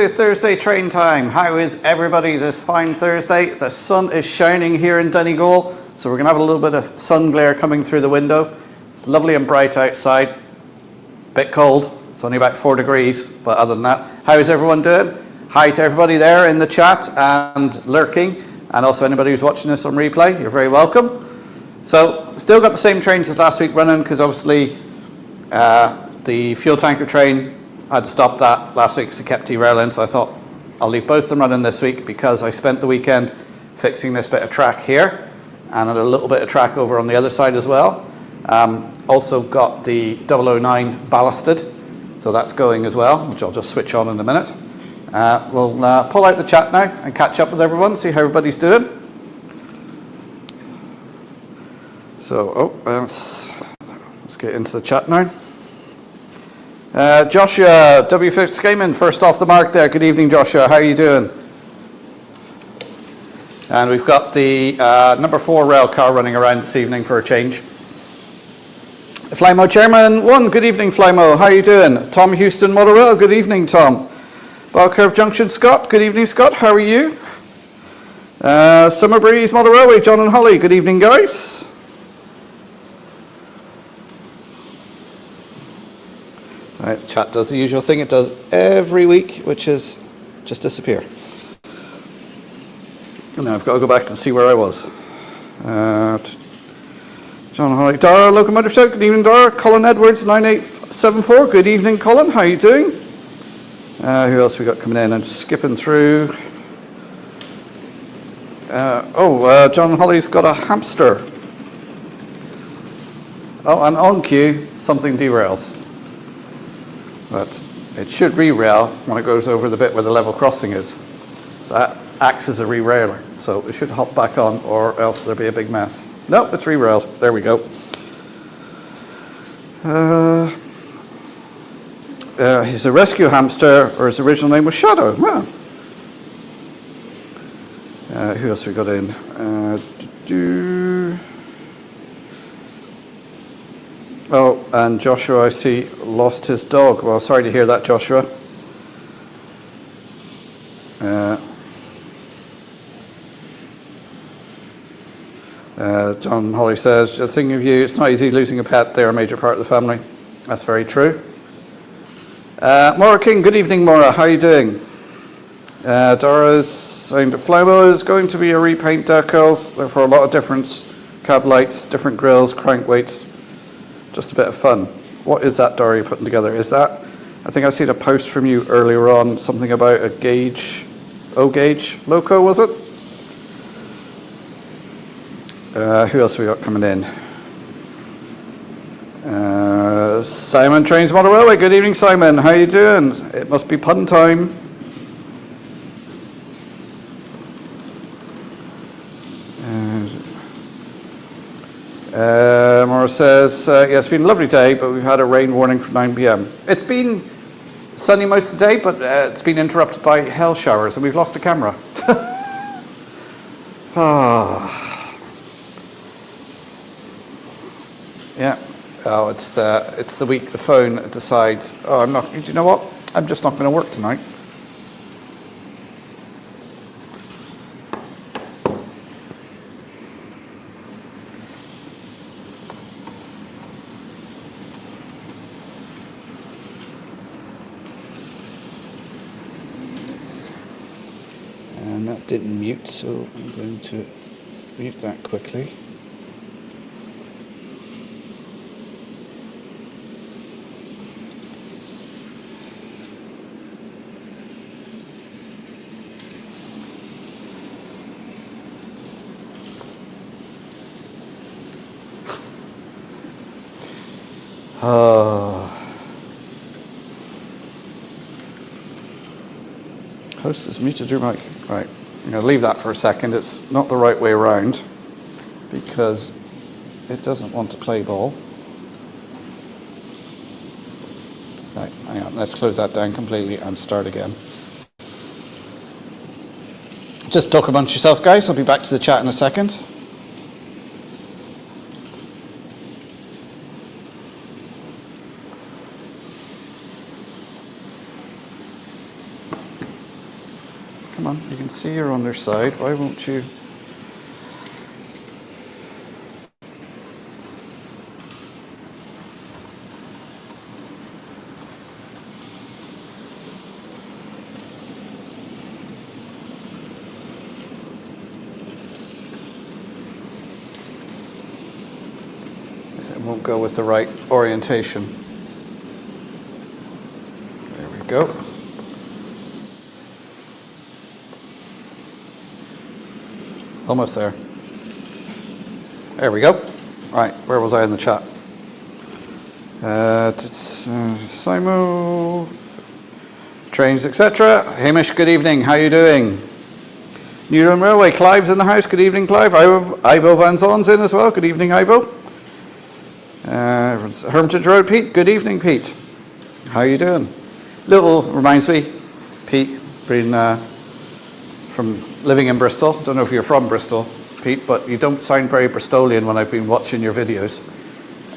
to Thursday train time. How is everybody this fine Thursday? The sun is shining here in Donegal, so we're going to have a little bit of sun glare coming through the window. It's lovely and bright outside. Bit cold. It's only about 4 degrees, but other than that, how is everyone doing? Hi to everybody there in the chat and lurking, and also anybody who's watching this on replay. You're very welcome. So, still got the same trains as last week running, because obviously the fuel tanker train, I had to stop that last week because it kept derailing, so I thought I'll leave both of them running this week because I spent the weekend fixing this bit of track here and a little bit of track over on the other side as well. Also got the 009 ballasted, so that's going as well, which I'll just switch on in a minute. We'll pull out the chat now and catch up with everyone, see how everybody's doing. So, let's get into the chat now. Joshua W. Gaming, first off the mark there. Good evening, Joshua. How are you doing? And we've got the number 4 rail car running around this evening for a change. Flymo Chairman 1, good evening, Flymo. How are you doing? Tom Houston Motorola, good evening, Tom. Bellcurve Junction-Scott, good evening, Scott. How are you? Summer Breeze Motorola, John and Holly, good evening, guys. Right, chat does the usual thing it does every week, which is just disappear. And now I've got to go back and see where I was. John Holly, Dara, Locomotive Show, good evening, Dara. Colin Edwards, 9874, good evening, Colin, how are you doing? Who else we got coming in? I'm just skipping through. John Holly's got a hamster. Oh, and on cue, something derails. But it should re-rail when it goes over the bit where the level crossing is. So that acts as a re-railer. So it should hop back on, or else there'll be a big mess. Nope, it's re-railed. There we go. He's a rescue hamster, or his original name was Shadow. Wow. Who else we got in? Oh, and Joshua, I see, lost his dog. Well, sorry to hear that, Joshua. John Holly says, just thinking of you, it's not easy losing a pet. They're a major part of the family. That's very true. Maura King, good evening, Maura. How are you doing? Dora's saying that Flymo is going to be a repaint decals. Therefore, a lot of difference. Cab lights, different grills, crank weights. Just a bit of fun. What is that, Dora, you're putting together? Is that, I think I seen a post from you earlier on, something about a gauge, O-gauge loco, was it? Who else we got coming in? Simon Trains Motor Railway. Good evening, Simon. How you doing? It must be pun time. Maura says, yeah, it's been a lovely day, but we've had a rain warning from 9 p.m. It's been sunny most of the day, but it's been interrupted by hail showers, and we've lost a camera. Yeah. Oh, it's the week the phone decides, oh, I'm not, you know what? I'm just not going to work tonight. And that didn't mute, so I'm going to mute that quickly. Host is muted your mic. Right, I'm going to leave that for a second. It's not the right way around because it doesn't want to play ball. Right, hang on, let's close that down completely and start again. Just talk amongst yourself, guys. I'll be back to the chat in a second. see your underside. Why won't you? It won't go with the right orientation. There we go. Almost there. There we go. Right, where was I in the chat? Simo, trains, etc. Hamish, good evening. How are you doing? Newton Railway, Clive's in the house. Good evening, Clive. Ivo Van Zon's in as well. Good evening, Ivo. Hermitage Road, Pete. Good evening, Pete. How are you doing? Little reminds me, Pete, being from living in Bristol. Don't know if you're from Bristol, Pete, but you don't sound very Bristolian when I've been watching your videos.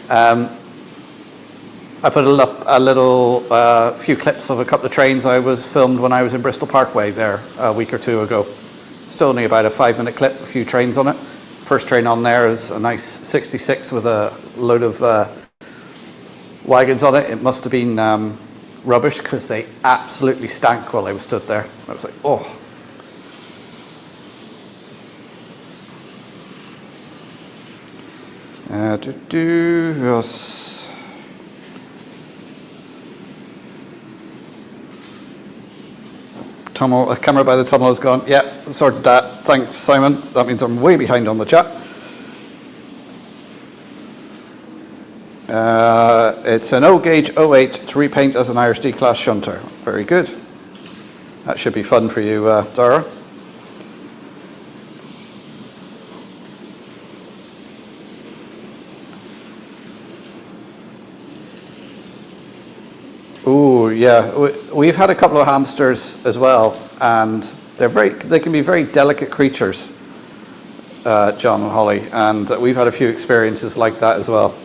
I put a few clips of a couple of trains I was filmed when I was in Bristol Parkway there a week or two ago. Still only about a 5-minute clip, a few trains on it. First train on there is a nice 66 with a load of wagons on it. It must have been rubbish because they absolutely stank while I was stood there. I was like, oh. Yes. Tunnel, a camera by the tunnel is gone. Yeah, sorted that. Thanks, Simon. That means I'm way behind on the chat. It's an O gauge 08 to repaint as an Irish D-class shunter. Very good. That should be fun for you, Dara. Oh yeah, we've had a couple of hamsters as well, and they can be very delicate creatures, John and Holly, and we've had a few experiences like that as well.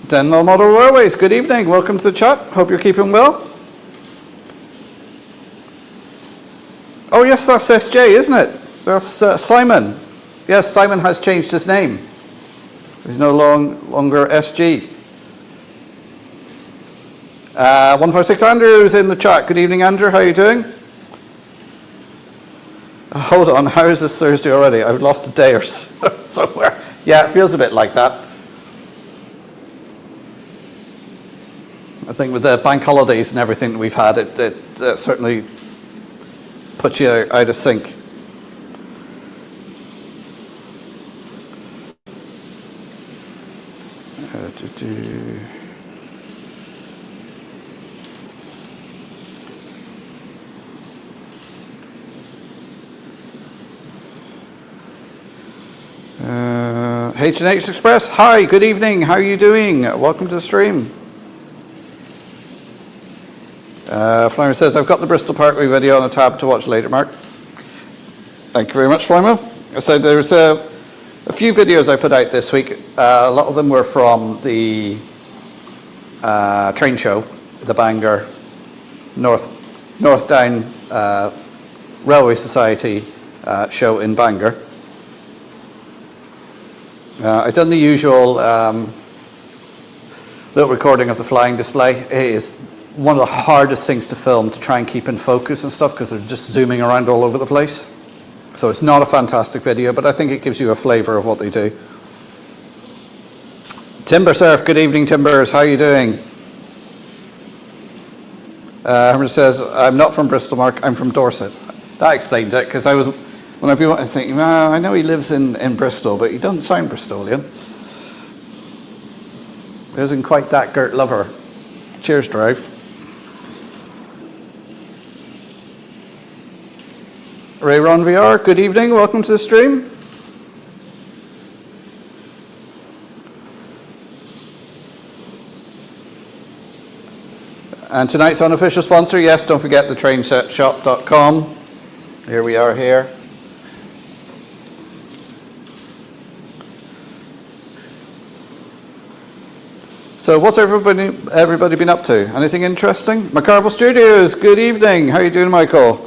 Donegal Model Railways, good evening, welcome to the chat, hope you're keeping well. Oh yes, that's SJ, isn't it? That's Simon. Yes, Simon has changed his name. He's no longer SG. 156 Andrew's in the chat. Good evening, Andrew. How are you doing? Hold on. How is this Thursday already? I've lost a day or so somewhere. Yeah, it feels a bit like that. I think with the bank holidays and everything that we've had, it certainly puts you out of sync. H&H Express, hi, good evening, how are you doing? Welcome to the stream. Flymo says, I've got the Bristol Parkway video on the tab to watch later, Mark. Thank you very much, Flymo. So there's a few videos I put out this week. A lot of them were from the train show, the Bangor North Down Railway Society show in Bangor. I've done the usual little recording of the flying display. It is one of the hardest things to film, to try and keep in focus and stuff, because they're just zooming around all over the place. So it's not a fantastic video, but I think it gives you a flavour of what they do. Timber Surf, good evening, Timbers. How are you doing? Herman says, I'm not from Bristol, Mark. I'm from Dorset. That explains it, because when I'd be thinking, I know he lives in Bristol, but he doesn't sound Bristolian. He isn't quite that Gert Lover. Cheers, Drive. Ray Ron VR, good evening, welcome to the stream. And tonight's unofficial sponsor, yes, don't forget the trainsetshop.com. Here we are here. So what's everybody been up to? Anything interesting? McCarville Studios, good evening. How are you doing, Michael?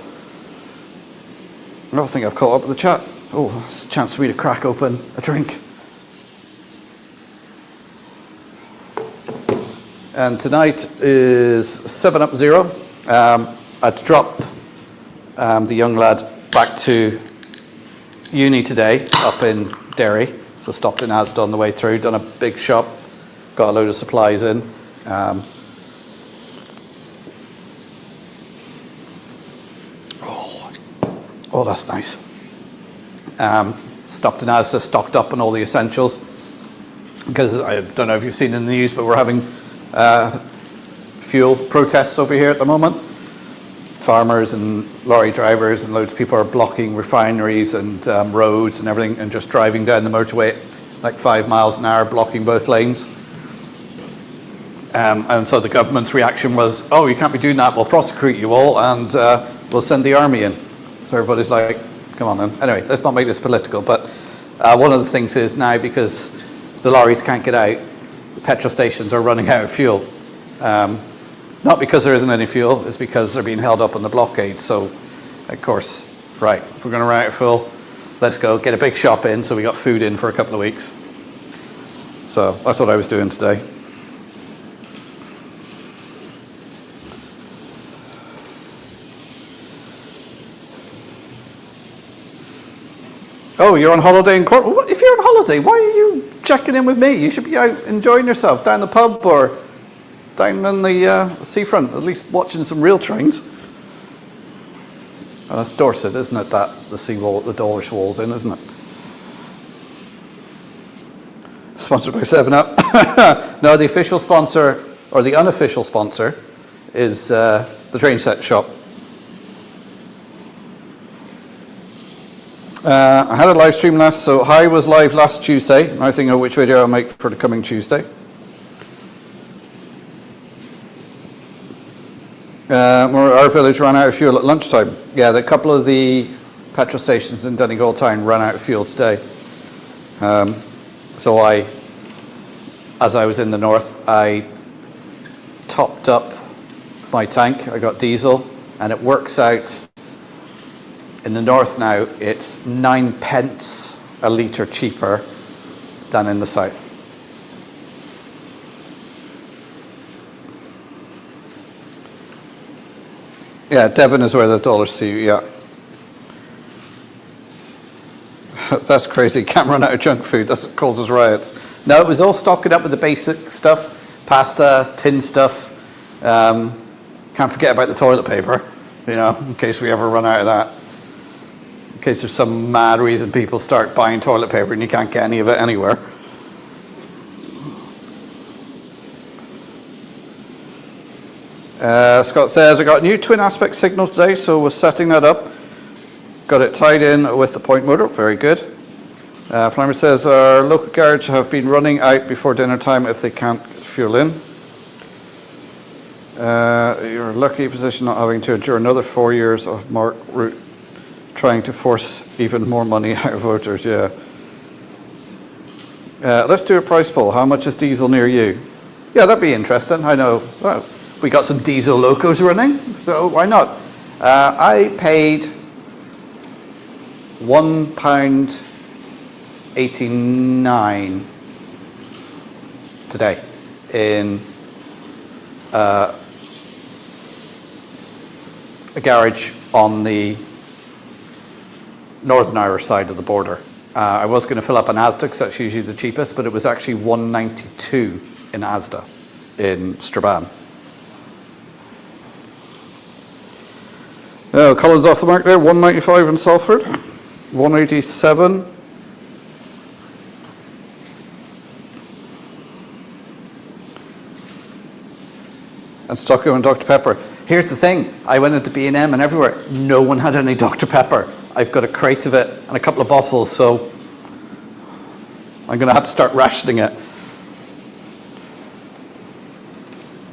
I don't think I've caught up with the chat. Oh, it's a chance for me to crack open a drink. And tonight is 7 Up 0. I had to drop the young lad back to uni today up in Derry. So stopped in Asda on the way through, done a big shop, got a load of supplies in. Oh, that's nice. Stopped in Asda, stocked up on all the essentials. Because I don't know if you've seen in the news, but we're having fuel protests over here at the moment. Farmers and lorry drivers and loads of people are blocking refineries and roads and everything and just driving down the motorway at like 5 miles an hour, blocking both lanes. And so the government's reaction was, oh, you can't be doing that, we'll prosecute you all and we'll send the army in. So everybody's like, come on then. Anyway, let's not make this political, but one of the things is now because the lorries can't get out, petrol stations are running out of fuel. Not because there isn't any fuel, it's because they're being held up on the blockade. So, of course, right, if we're going to run out of fuel, let's go get a big shop in so we got food in for a couple of weeks. So that's what I was doing today. Oh, you're on holiday in Cornwall? If you're on holiday, why are you checking in with me? You should be out enjoying yourself down the pub or down on the seafront, at least watching some real trains. Oh, that's Dorset, isn't it? That's the seawall, the Dawlish Wall's in, isn't it? Sponsored by 7 Up. No, the official sponsor, or the unofficial sponsor, is the train set shop. I had a live stream so Hi was live last Tuesday. I think of which video I'll make for the coming Tuesday. Our village ran out of fuel at lunchtime. Yeah, a couple of the petrol stations in Donegal town ran out of fuel today. So as I was in the north, I topped up my tank. I got diesel, and it works out. In the north now, it's 9p a litre cheaper than in the south. Yeah, Devon is where the dollars see, yeah. That's crazy. Can't run out of junk food. That causes riots. No, it was all stocking up with the basic stuff. Pasta, tin stuff. Can't forget about the toilet paper, you know, in case we ever run out of that. In case there's some mad reason people start buying toilet paper and you can't get any of it anywhere. Scott says, I got a new twin aspect signal today, so we're setting that up. Got it tied in with the point motor, very good. Flammer says, our local garage have been running out before dinner time if they can't get fuel in. You're a lucky position not having to endure another 4 years of Mark Route trying to force even more money out of voters, yeah. Let's do a price poll. How much is diesel near you? Yeah, that'd be interesting. I know. Well, we got some diesel locos running, so why not? I paid £1.89 today in a garage on the Northern Irish side of the border. I was going to fill up an Asda because that's usually the cheapest, but it was actually £1.92 in Asda in Strabane. Oh, Collins off the mark there, £1.95 in Salford, £1.87. And Stockholm and Dr. Pepper. Here's the thing, I went into B&M and everywhere, no one had any Dr. Pepper. I've got a crate of it and a couple of bottles, so I'm going to have to start rationing it.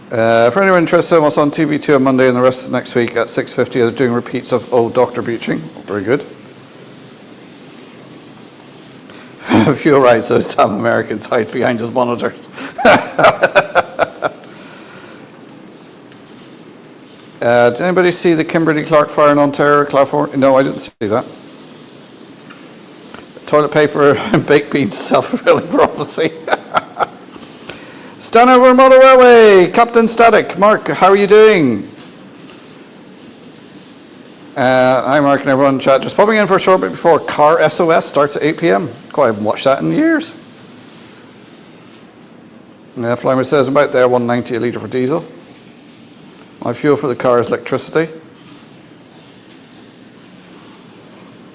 For anyone interested in what's on TV2 on Monday and the rest of next week at 6:50, they're doing repeats of Old Dr. Beaching. Very good. Fuel rights, those damn Americans hide behind his monitors. Did anybody see the Kimberly-Clark fire in Ontario, California? No, I didn't see that. Toilet paper and baked beans, self-fulfilling prophecy. Stanhope Model Railway, Captain Static. Mark, how are you doing? Hi Mark and everyone in chat. Just popping in for a short bit before Car SOS starts at 8 p.m. I haven't watched that in years. Flymer says about there, 190 a litre for diesel. My fuel for the car is electricity.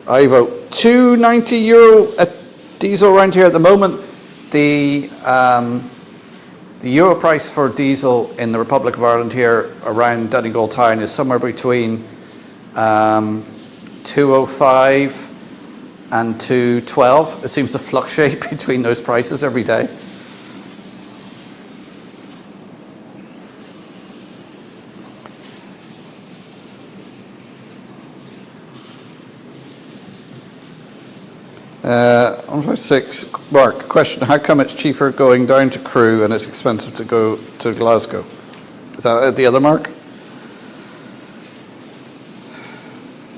I vote €290 a diesel around here at the moment. The euro price for diesel in the Republic of Ireland here around Donegal town is somewhere between 205 and 212. It seems to fluctuate between those prices every day. On 6, Mark, question, how come it's cheaper going down to Crewe and it's expensive to go to Glasgow? Is that the other Mark?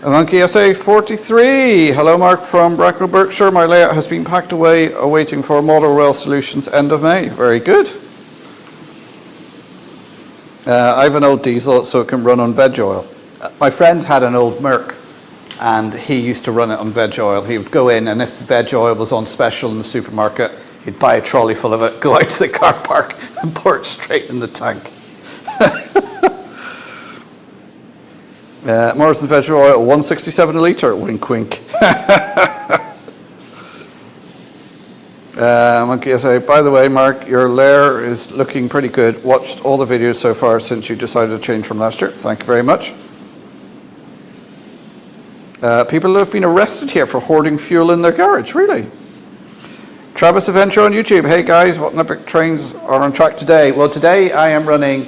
Monkey SA 43. Hello Mark from Bracknell, Berkshire. My layout has been packed away, awaiting for Model Rail Solutions end of May. Very good. I have an old diesel so it can run on veg oil. My friend had an old Merc and he used to run it on veg oil. He would go in and if the veg oil was on special in the supermarket, he'd buy a trolley full of it, go out to the car park and pour it straight in the tank. Morrison's veg oil, 167 a litre, wink wink. Monkey SA, by the way, Mark, your lair is looking pretty good. Watched all the videos so far since you decided to change from last year. Thank you very much. People have been arrested here for hoarding fuel in their garage, really? Travis Adventure on YouTube. Hey guys, what epic trains are on track today? Well, today I am running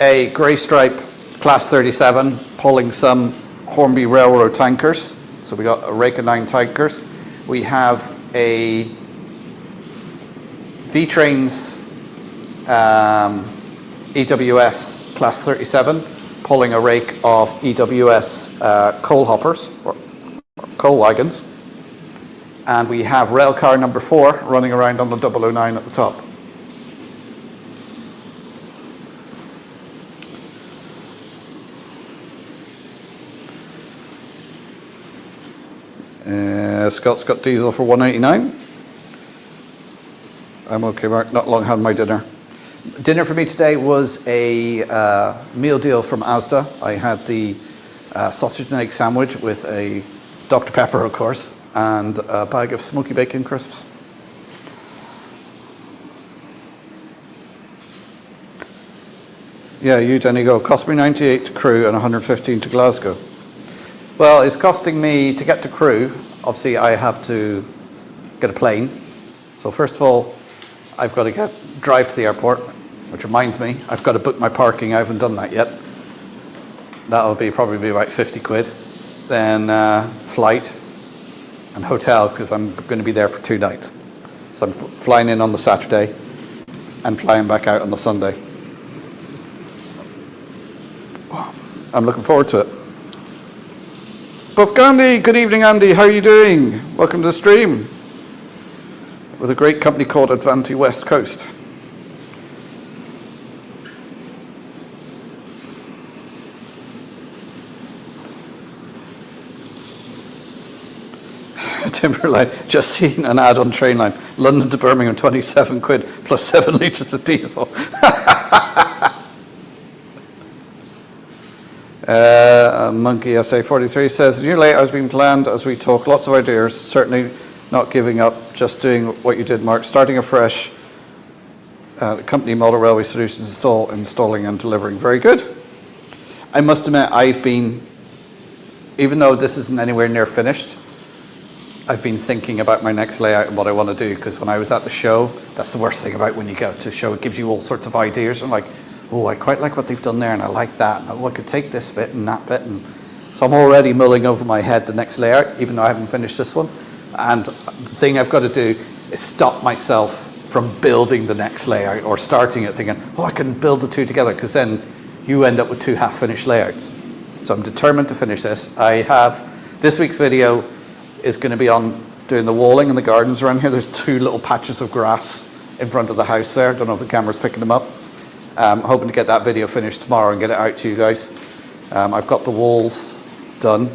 a grey stripe Class 37, pulling some Hornby Railroad tankers. So we got a rake of 9 tankers. We have a V-Trains EWS Class 37, pulling a rake of EWS coal hoppers, or coal wagons. And we have railcar number 4 running around on the 009 at the top. Scott's got diesel for 189. I'm okay, Mark. Not long had my dinner. Dinner for me today was a meal deal from Asda. I had the sausage and egg sandwich with a Dr. Pepper, of course, and a bag of smoky bacon crisps. Yeah, you Donegal. Cost me 98 to Crewe and 115 to Glasgow. Well, it's costing me to get to Crewe. Obviously, I have to get a plane. So first of all, I've got to drive to the airport, which reminds me, I've got to book my parking. I haven't done that yet. That'll probably be about 50 quid. Then flight and hotel, because I'm going to be there for 2 nights. So I'm flying in on the Saturday and flying back out on the Sunday. I'm looking forward to it. Buff Gandhi, good evening Andy, how are you doing? Welcome to the stream. With a great company called Advanti West Coast. Timberline, just seen an ad on Trainline. London to Birmingham, 27 quid plus 7 litres of diesel. Monkey SA 43 says, the new layout has been planned as we talk. Lots of ideas, certainly not giving up, just doing what you did, Mark. Starting afresh, the company Model Railway Solutions installing and delivering. Very good. I must admit, I've been, even though this isn't anywhere near finished, I've been thinking about my next layout and what I want to do, because when I was at the show, that's the worst thing about when you go to a show, it gives you all sorts of ideas. I'm like, oh, I quite like what they've done there, and I like that, and I could take this bit and that bit. And so I'm already mulling over my head the next layout, even though I haven't finished this one. And the thing I've got to do is stop myself from building the next layout or starting it thinking, oh, I can build the two together, because then you end up with two half-finished layouts. So I'm determined to finish this. This week's video is going to be on doing the walling in the gardens around here. There's two little patches of grass in front of the house there. Don't know if the camera's picking them up. Hoping to get that video finished tomorrow and get it out to you guys. I've got the walls done,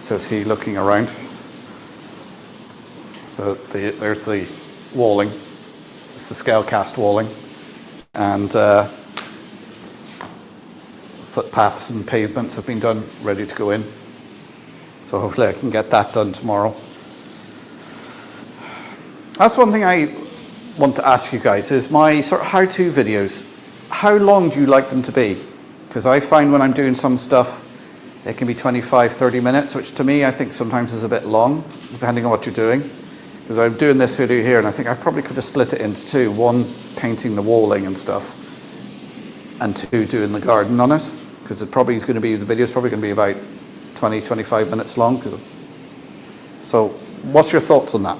says he looking around. So there's the walling. It's the scale cast walling. And footpaths and pavements have been done, ready to go in. So hopefully I can get that done tomorrow. That's one thing I want to ask you guys, is my sort of how-to videos. How long do you like them to be? Because I find when I'm doing some stuff, it can be 25, 30 minutes, which to me I think sometimes is a bit long, depending on what you're doing. Because I'm doing this video here, and I think I probably could have split it into two. One, painting the walling and stuff, and two, doing the garden on it. Because the video's probably going to be about 20, 25 minutes long. So what's your thoughts on that?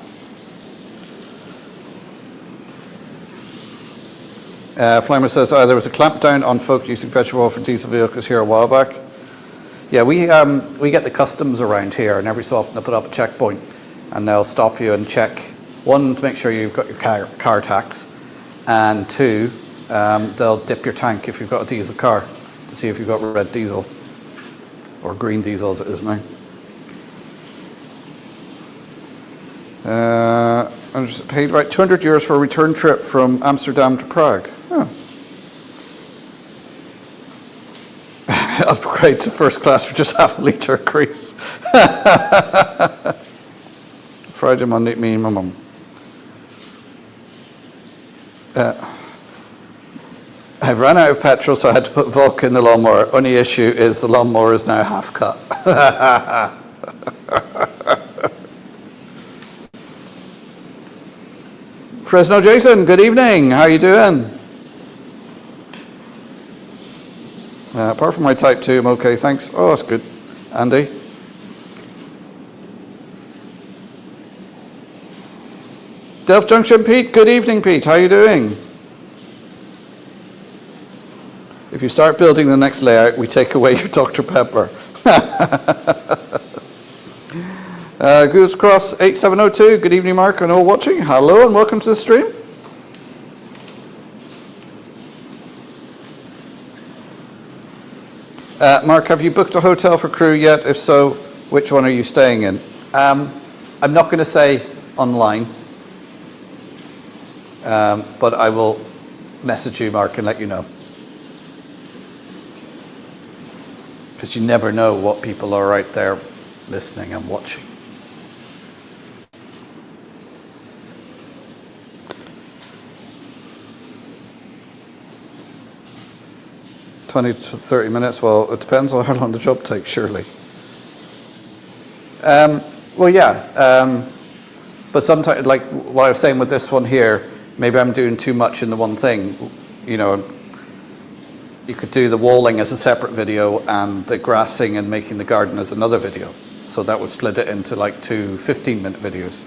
Flamer says, there was a clampdown on folk using vegetable oil for diesel vehicles here a while back. Yeah, we get the customs around here, and every so often they put up a checkpoint and they'll stop you and check, one, to make sure you've got your car tax, and two, they'll dip your tank if you've got a diesel car to see if you've got red diesel, or green diesel as it is now. I just paid about €200 for a return trip from Amsterdam to Prague. Oh. Upgrade to first class for just half a litre of grease. Friday, Monday, me and my mum. I've run out of petrol, so I had to put Volk in the lawnmower. Only issue is the lawnmower is now half cut. Fresno Jason, good evening. How are you doing? Apart from my type 2, I'm okay, thanks. Oh, that's good. Andy? Delft Junction, Pete. Good evening, Pete. How are you doing? If you start building the next layout, we take away your Dr. Pepper. Goose Cross 8702. Good evening, Mark. I know watching. Hello and welcome to the stream. Mark, have you booked a hotel for crew yet? If so, which one are you staying in? I'm not going to say online, but I will message you, Mark, and let you know. Because you never know what people are out there listening and watching. $20 to 30 minutes. Well, it depends on how long the job takes, surely. Well, yeah. But sometimes, like what I was saying with this one here, maybe I'm doing too much in the one thing. You know, you could do the walling as a separate video and the grassing and making the garden as another video. So that would split it into like two 15-minute videos.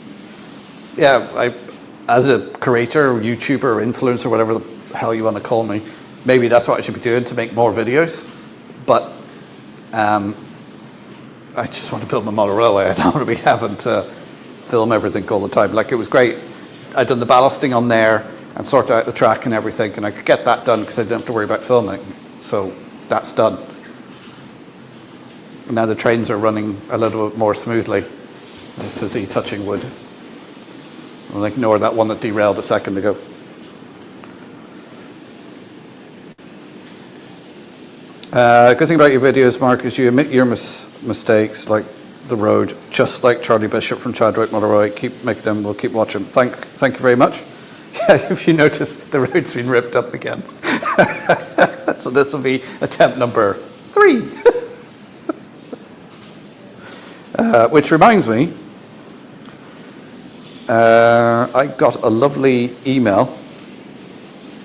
Yeah, as a creator, or YouTuber, or influencer, whatever the hell you want to call me, maybe that's what I should be doing to make more videos. But I just want to build my model railway. I don't want to be having to film everything all the time. Like, it was great. I'd done the ballasting on there and sorted out the track and everything, and I could get that done because I didn't have to worry about filming. So that's done. And now the trains are running a little bit more smoothly. This is E touching wood. I'll ignore that one that derailed a second ago. Good thing about your videos, Mark, is you admit your mistakes, like the road, just like Charlie Bishop from Chadwick Motorway. Keep making them. We'll keep watching. Thank you very much. Yeah, if you notice, the road's been ripped up again. So this will be attempt number 3. Which reminds me, I got a lovely email.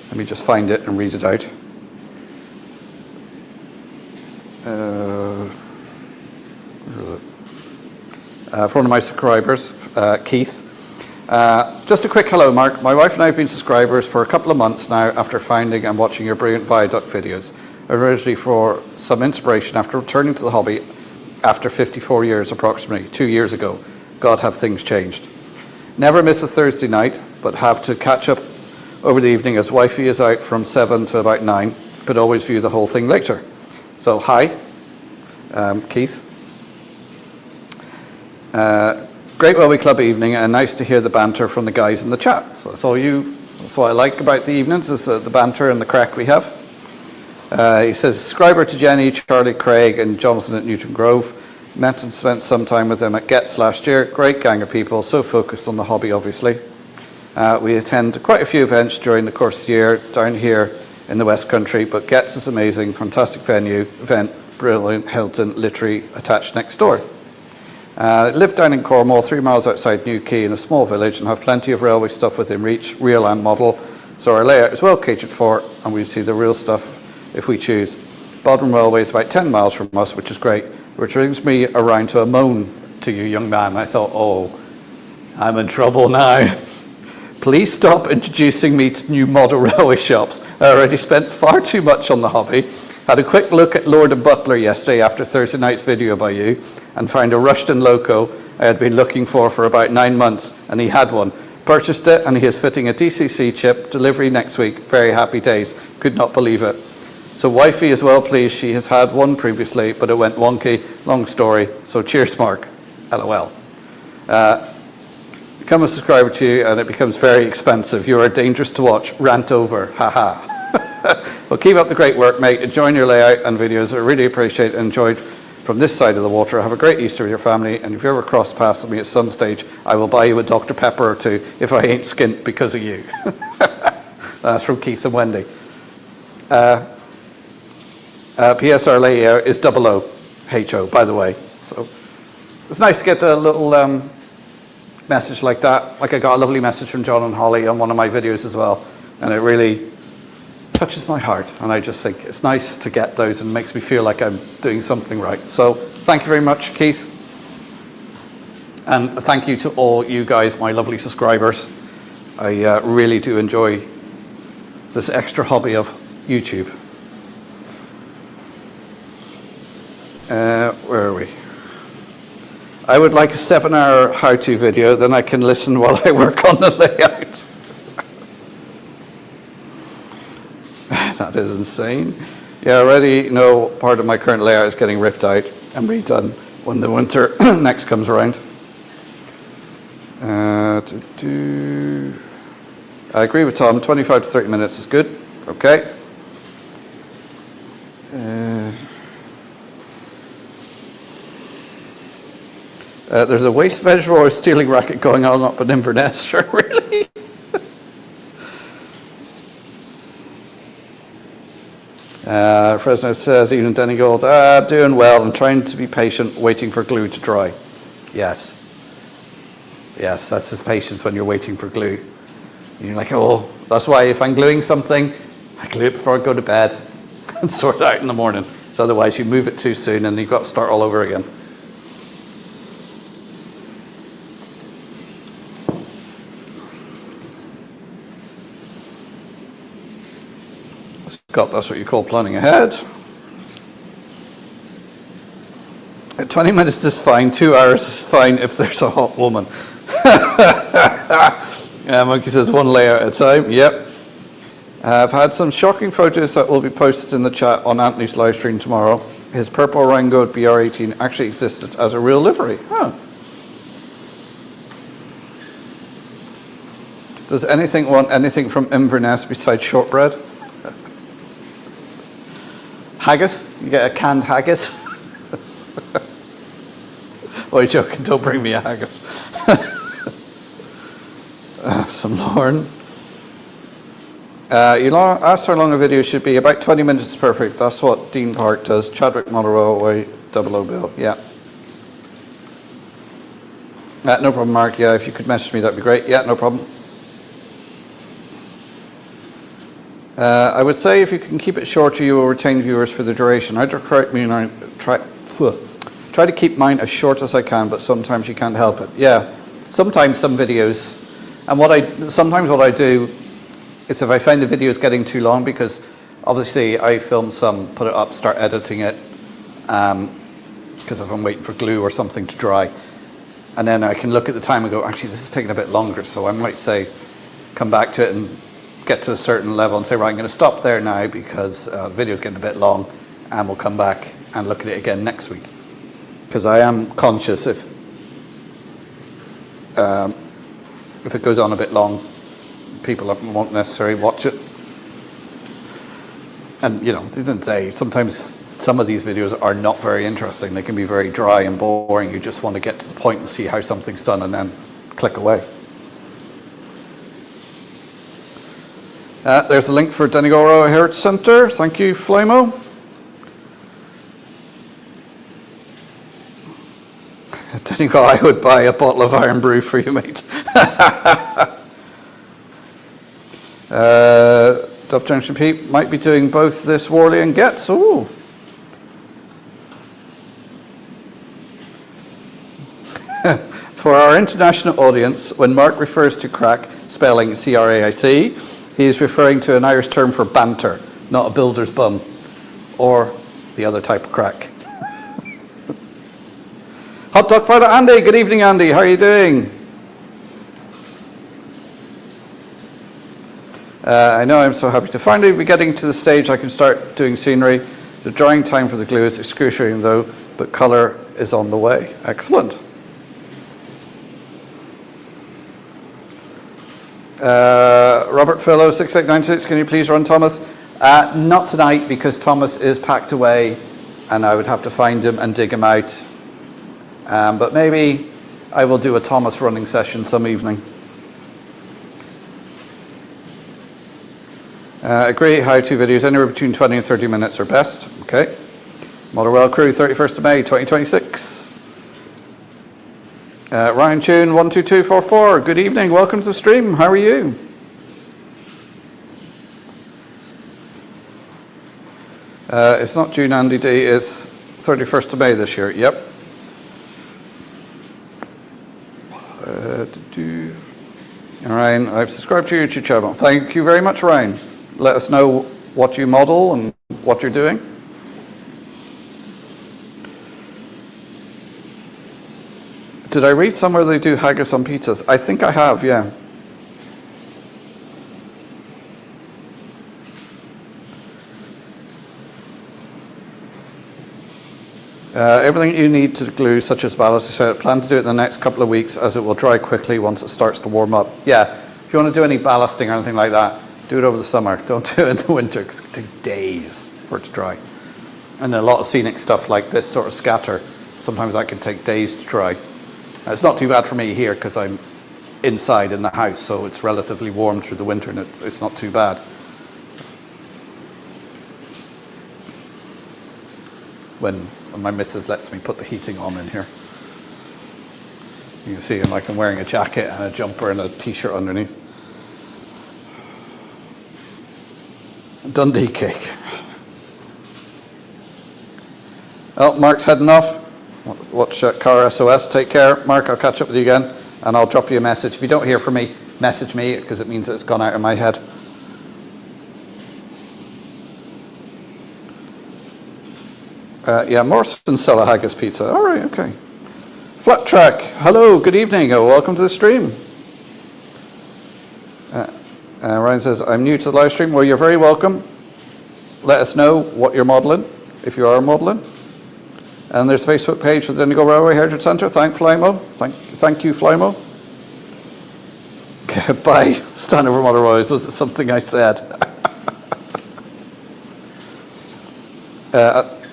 Let me just find it and read it out. Where is it? From one of my subscribers, Keith. Just a quick hello, Mark. My wife and I have been subscribers for a couple of months now after finding and watching your brilliant viaduct videos. Originally for some inspiration after returning to the hobby after 54 years approximately, 2 years ago. God, have things changed. Never miss a Thursday night, but have to catch up over the evening as wifey is out from 7 to about 9, but always view the whole thing later. So, hi, Keith. Great Railway Club evening, and nice to hear the banter from the guys in the chat. So that's what I like about the evenings, is the banter and the crack we have. He says, subscriber to Jenny, Charlie, Craig, and Jonathan at Newton Grove. Met and spent some time with them at Getz last year. Great gang of people, so focused on the hobby, obviously. We attend quite a few events during the course of the year down here in the West Country, but Getz is amazing, fantastic venue, event, brilliant, Hilton, literally attached next door. Live down in Cornwall, 3 miles outside Newquay in a small village, and have plenty of railway stuff within reach, real and model, so our layout is well catered for, and we see the real stuff if we choose. Bodmin Railway is about 10 miles from us, which is great, which brings me around to a moan to you, young man. I thought, oh, I'm in trouble now. Please stop introducing me to new model railway shops. I already spent far too much on the hobby. Had a quick look at Lord and Butler yesterday after Thursday night's video by you, and found a Rushton Loco I had been looking for about 9 months, and he had one. Purchased it, and he is fitting a DCC chip, delivery next week. Very happy days. Could not believe it. So wifey is well pleased. She has had one previously, but it went wonky. Long story. So cheers, Mark. LOL. Become a subscriber to you, and it becomes very expensive. You are dangerous to watch. Rant over. Haha. Well, keep up the great work, mate. Enjoy your layout and videos. I really appreciate it. Enjoyed from this side of the water. Have a great Easter with your family, and if you ever cross paths with me at some stage, I will buy you a Dr. Pepper or two if I ain't skint because of you. That's from Keith and Wendy. PSR layout is 00HO, by the way. So it's nice to get a little message like that. Like I got a lovely message from John and Holly on one of my videos as well, and it really touches my heart, and I just think it's nice to get those and makes me feel like I'm doing something right. So thank you very much, Keith, and thank you to all you guys, my lovely subscribers. I really do enjoy this extra hobby of YouTube. Where are we? I would like a 7-hour how-to video, then I can listen while I work on the layout. That is insane. Yeah, I already know part of my current layout is getting ripped out and redone when the winter next comes around. I agree with Tom, 25 to 30 minutes is good. Okay. There's a waste vegetable or stealing racket going on up in Inverness, sure, really? Fresno says, even Donegal, doing well and trying to be patient, waiting for glue to dry. Yes. Yes, that's his patience when you're waiting for glue. You're like, oh, that's why if I'm gluing something, I glue it before I go to bed and sort it out in the morning. So otherwise you move it too soon and you've got to start all over again. Scott, that's what you call planning ahead. 20 minutes is fine, 2 hours is fine if there's a hot woman. Monkey says 1 layer at a time, yep. I've had some shocking photos that will be posted in the chat on Anthony's live stream tomorrow. His purple Rango BR18 actually existed as a real livery. Huh. Does anything want anything from Inverness besides shortbread? Haggis? You get a canned haggis? Oh, you're joking, don't bring me a haggis. Some Lauren. You asked how long a video should be. About 20 minutes is perfect. That's what Dean Park does. Chadwick Model Railway, 00 Bill. Yeah. No problem, Mark. Yeah, if you could message me, that'd be great. Yeah, no problem. I would say if you can keep it shorter, you will retain viewers for the duration. I try to keep mine as short as I can, but sometimes you can't help it. Yeah, sometimes some videos And sometimes what I do is if I find the video is getting too long, because obviously I film some, put it up, start editing it, because if I'm waiting for glue or something to dry, and then I can look at the time and go, actually this is taking a bit longer, so I might say, come back to it and get to a certain level and say, right, I'm going to stop there now because the video's getting a bit long, and we'll come back and look at it again next week. Because I am conscious if it goes on a bit long, people won't necessarily watch it. And you know, at the end of the day, sometimes some of these videos are not very interesting. They can be very dry and boring. You just want to get to the point and see how something's done and then click away. There's the link for Donegal Railway Heritage Centre. Thank you, Flymo. Donegal, I would buy a bottle of Iron Brew for you, mate. Dove Junction Pete might be doing both this Worley and Getz. Ooh. For our international audience, when Mark refers to craic, spelling C-R-A-I-C, he is referring to an Irish term for banter, not a builder's bum, or the other type of craic. Hot Dog Pilot Andy, good evening Andy, how are you doing? I know, I'm so happy to finally be getting to the stage I can start doing scenery. The drying time for the glue is excruciating though, but colour is on the way. Excellent. Robert Philo 6896, can you please run Thomas? Not tonight because Thomas is packed away and I would have to find him and dig him out. But maybe I will do a Thomas running session some evening. Agree, how-to videos anywhere between 20 and 30 minutes are best. Okay. Motherwell Crew, 31st of May, 2026. Ryan Tune, 12244, good evening, welcome to the stream, how are you? It's not June Andy D, it's 31st of May this year, yep. Ryan, I've subscribed to your YouTube channel. Thank you very much, Ryan. Let us know what you model and what you're doing. Did I read somewhere they do haggis on pizzas? I think I have, yeah. Everything you need to glue, such as ballast, so plan to do it in the next couple of weeks as it will dry quickly once it starts to warm up. Yeah, if you want to do any ballasting or anything like that, do it over the summer. Don't do it in the winter because it can take days for it to dry. And a lot of scenic stuff like this sort of scatter, sometimes that can take days to dry. It's not too bad for me here because I'm inside in the house, so it's relatively warm through the winter and it's not too bad. When my missus lets me put the heating on in here. You can see I'm wearing a jacket and a jumper and a t-shirt underneath. Dundee cake. Oh, Mark's heading off. Watch Car SOS. Take care. Mark, I'll catch up with you again and I'll drop you a message. If you don't hear from me, message me because it means that it's gone out of my head. Yeah, Morrison sell a haggis pizza. All right, okay. Flat Track, hello, good evening. Welcome to the stream. Ryan says, I'm new to the live stream. Well, you're very welcome. Let us know what you're modelling, if you are modelling. And there's a Facebook page for the Donegal Railway Heritage Centre. Thank Flymo. Thank you, Flymo. Bye. Stand over Motherwise was something I said.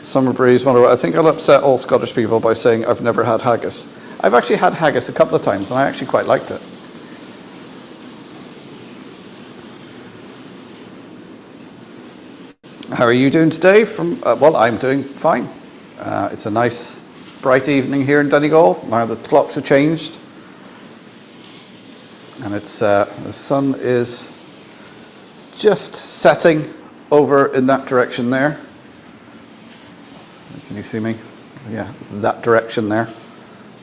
Summer Breeze, I think I'll upset all Scottish people by saying I've never had haggis. I've actually had haggis a couple of times and I actually quite liked it. How are you doing today? Well, I'm doing fine. It's a nice bright evening here in Donegal. Now the clocks have changed. And it's the sun is just setting over in that direction there. Can you see me? Yeah, that direction there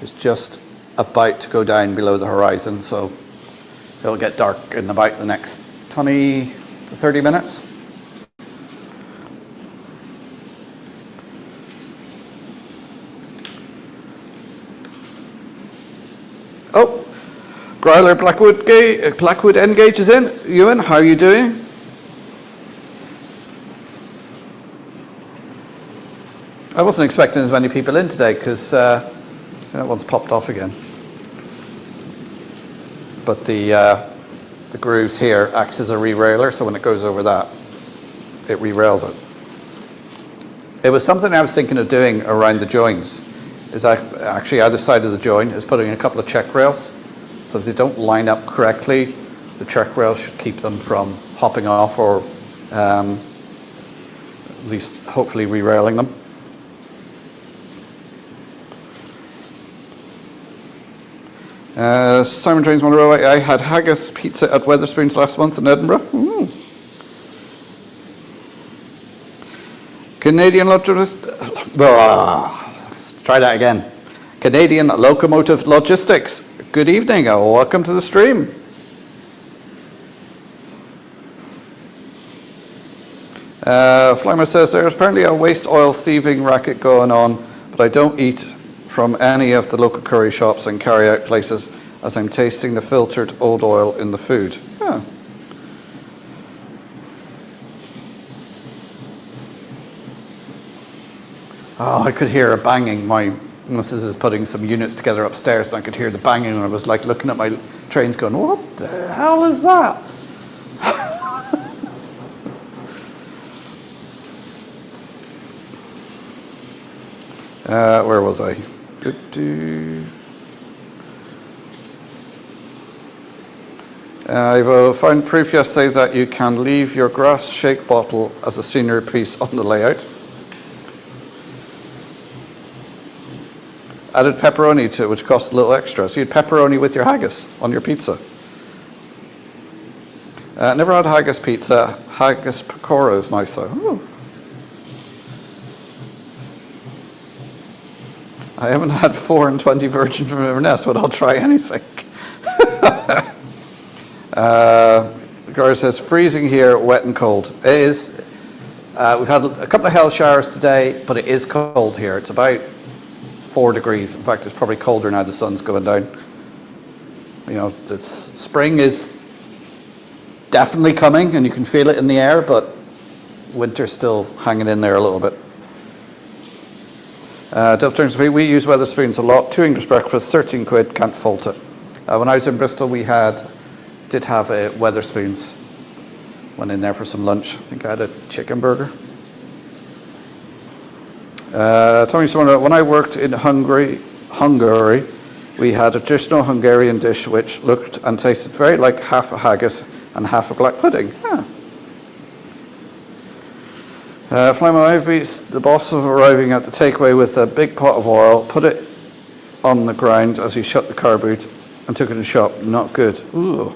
is just about to go down below the horizon. So It'll get dark in about the next 20 to 30 minutes. Oh, Growler Blackwood Engage is in. Ewan, how are you doing? I wasn't expecting as many people in today because that one's popped off again. But the grooves here acts as a re-railer, so when it goes over that, it re-rails it. It was something I was thinking of doing around the joins. Is actually either side of the join is putting a couple of check rails. So if they don't line up correctly, the check rails should keep them from hopping off or at least hopefully re-railing them. Simon James Monroe, I had haggis pizza at Wetherspoons last month in Edinburgh. Canadian let's try that again. Canadian Locomotive Logistics. Good evening, welcome to the stream. Flymer says there's apparently a waste oil thieving racket going on, but I don't eat from any of the local curry shops and carry out places as I'm tasting the filtered old oil in the food. Yeah. Oh, I could hear a banging. My missus is putting some units together upstairs and I could hear the banging and I was like looking at my trains going, what the hell is that? Where was I? I've found proof yesterday that you can leave your grass shake bottle as a senior piece on the layout. Added pepperoni to it, which costs a little extra. So you had pepperoni with your haggis on your pizza. Never had haggis pizza. Haggis pakora is nice though. Ooh. I haven't had 4 and 20 virgin from Inverness, but I'll try anything. Gara says, freezing here, wet and cold. It is. We've had a couple of hell showers today, but it is cold here. It's about 4 degrees. In fact, it's probably colder now the sun's going down. You know, spring is definitely coming, and you can feel it in the air, but winter's still hanging in there a little bit. Delft Jones, we use Wetherspoons a lot. 2 English breakfast, 13 quid, can't fault it. When I was in Bristol, we did have a Wetherspoons. Went in there for some lunch. I think I had a chicken burger. Tommy Simona, when I worked in Hungary, we had a traditional Hungarian dish which looked and tasted very like half a haggis and half a black pudding. Yeah. Flymo, I've been the boss of arriving at the takeaway with a big pot of oil, put it on the ground as he shut the car boot and took it in the shop. Not good. Ooh.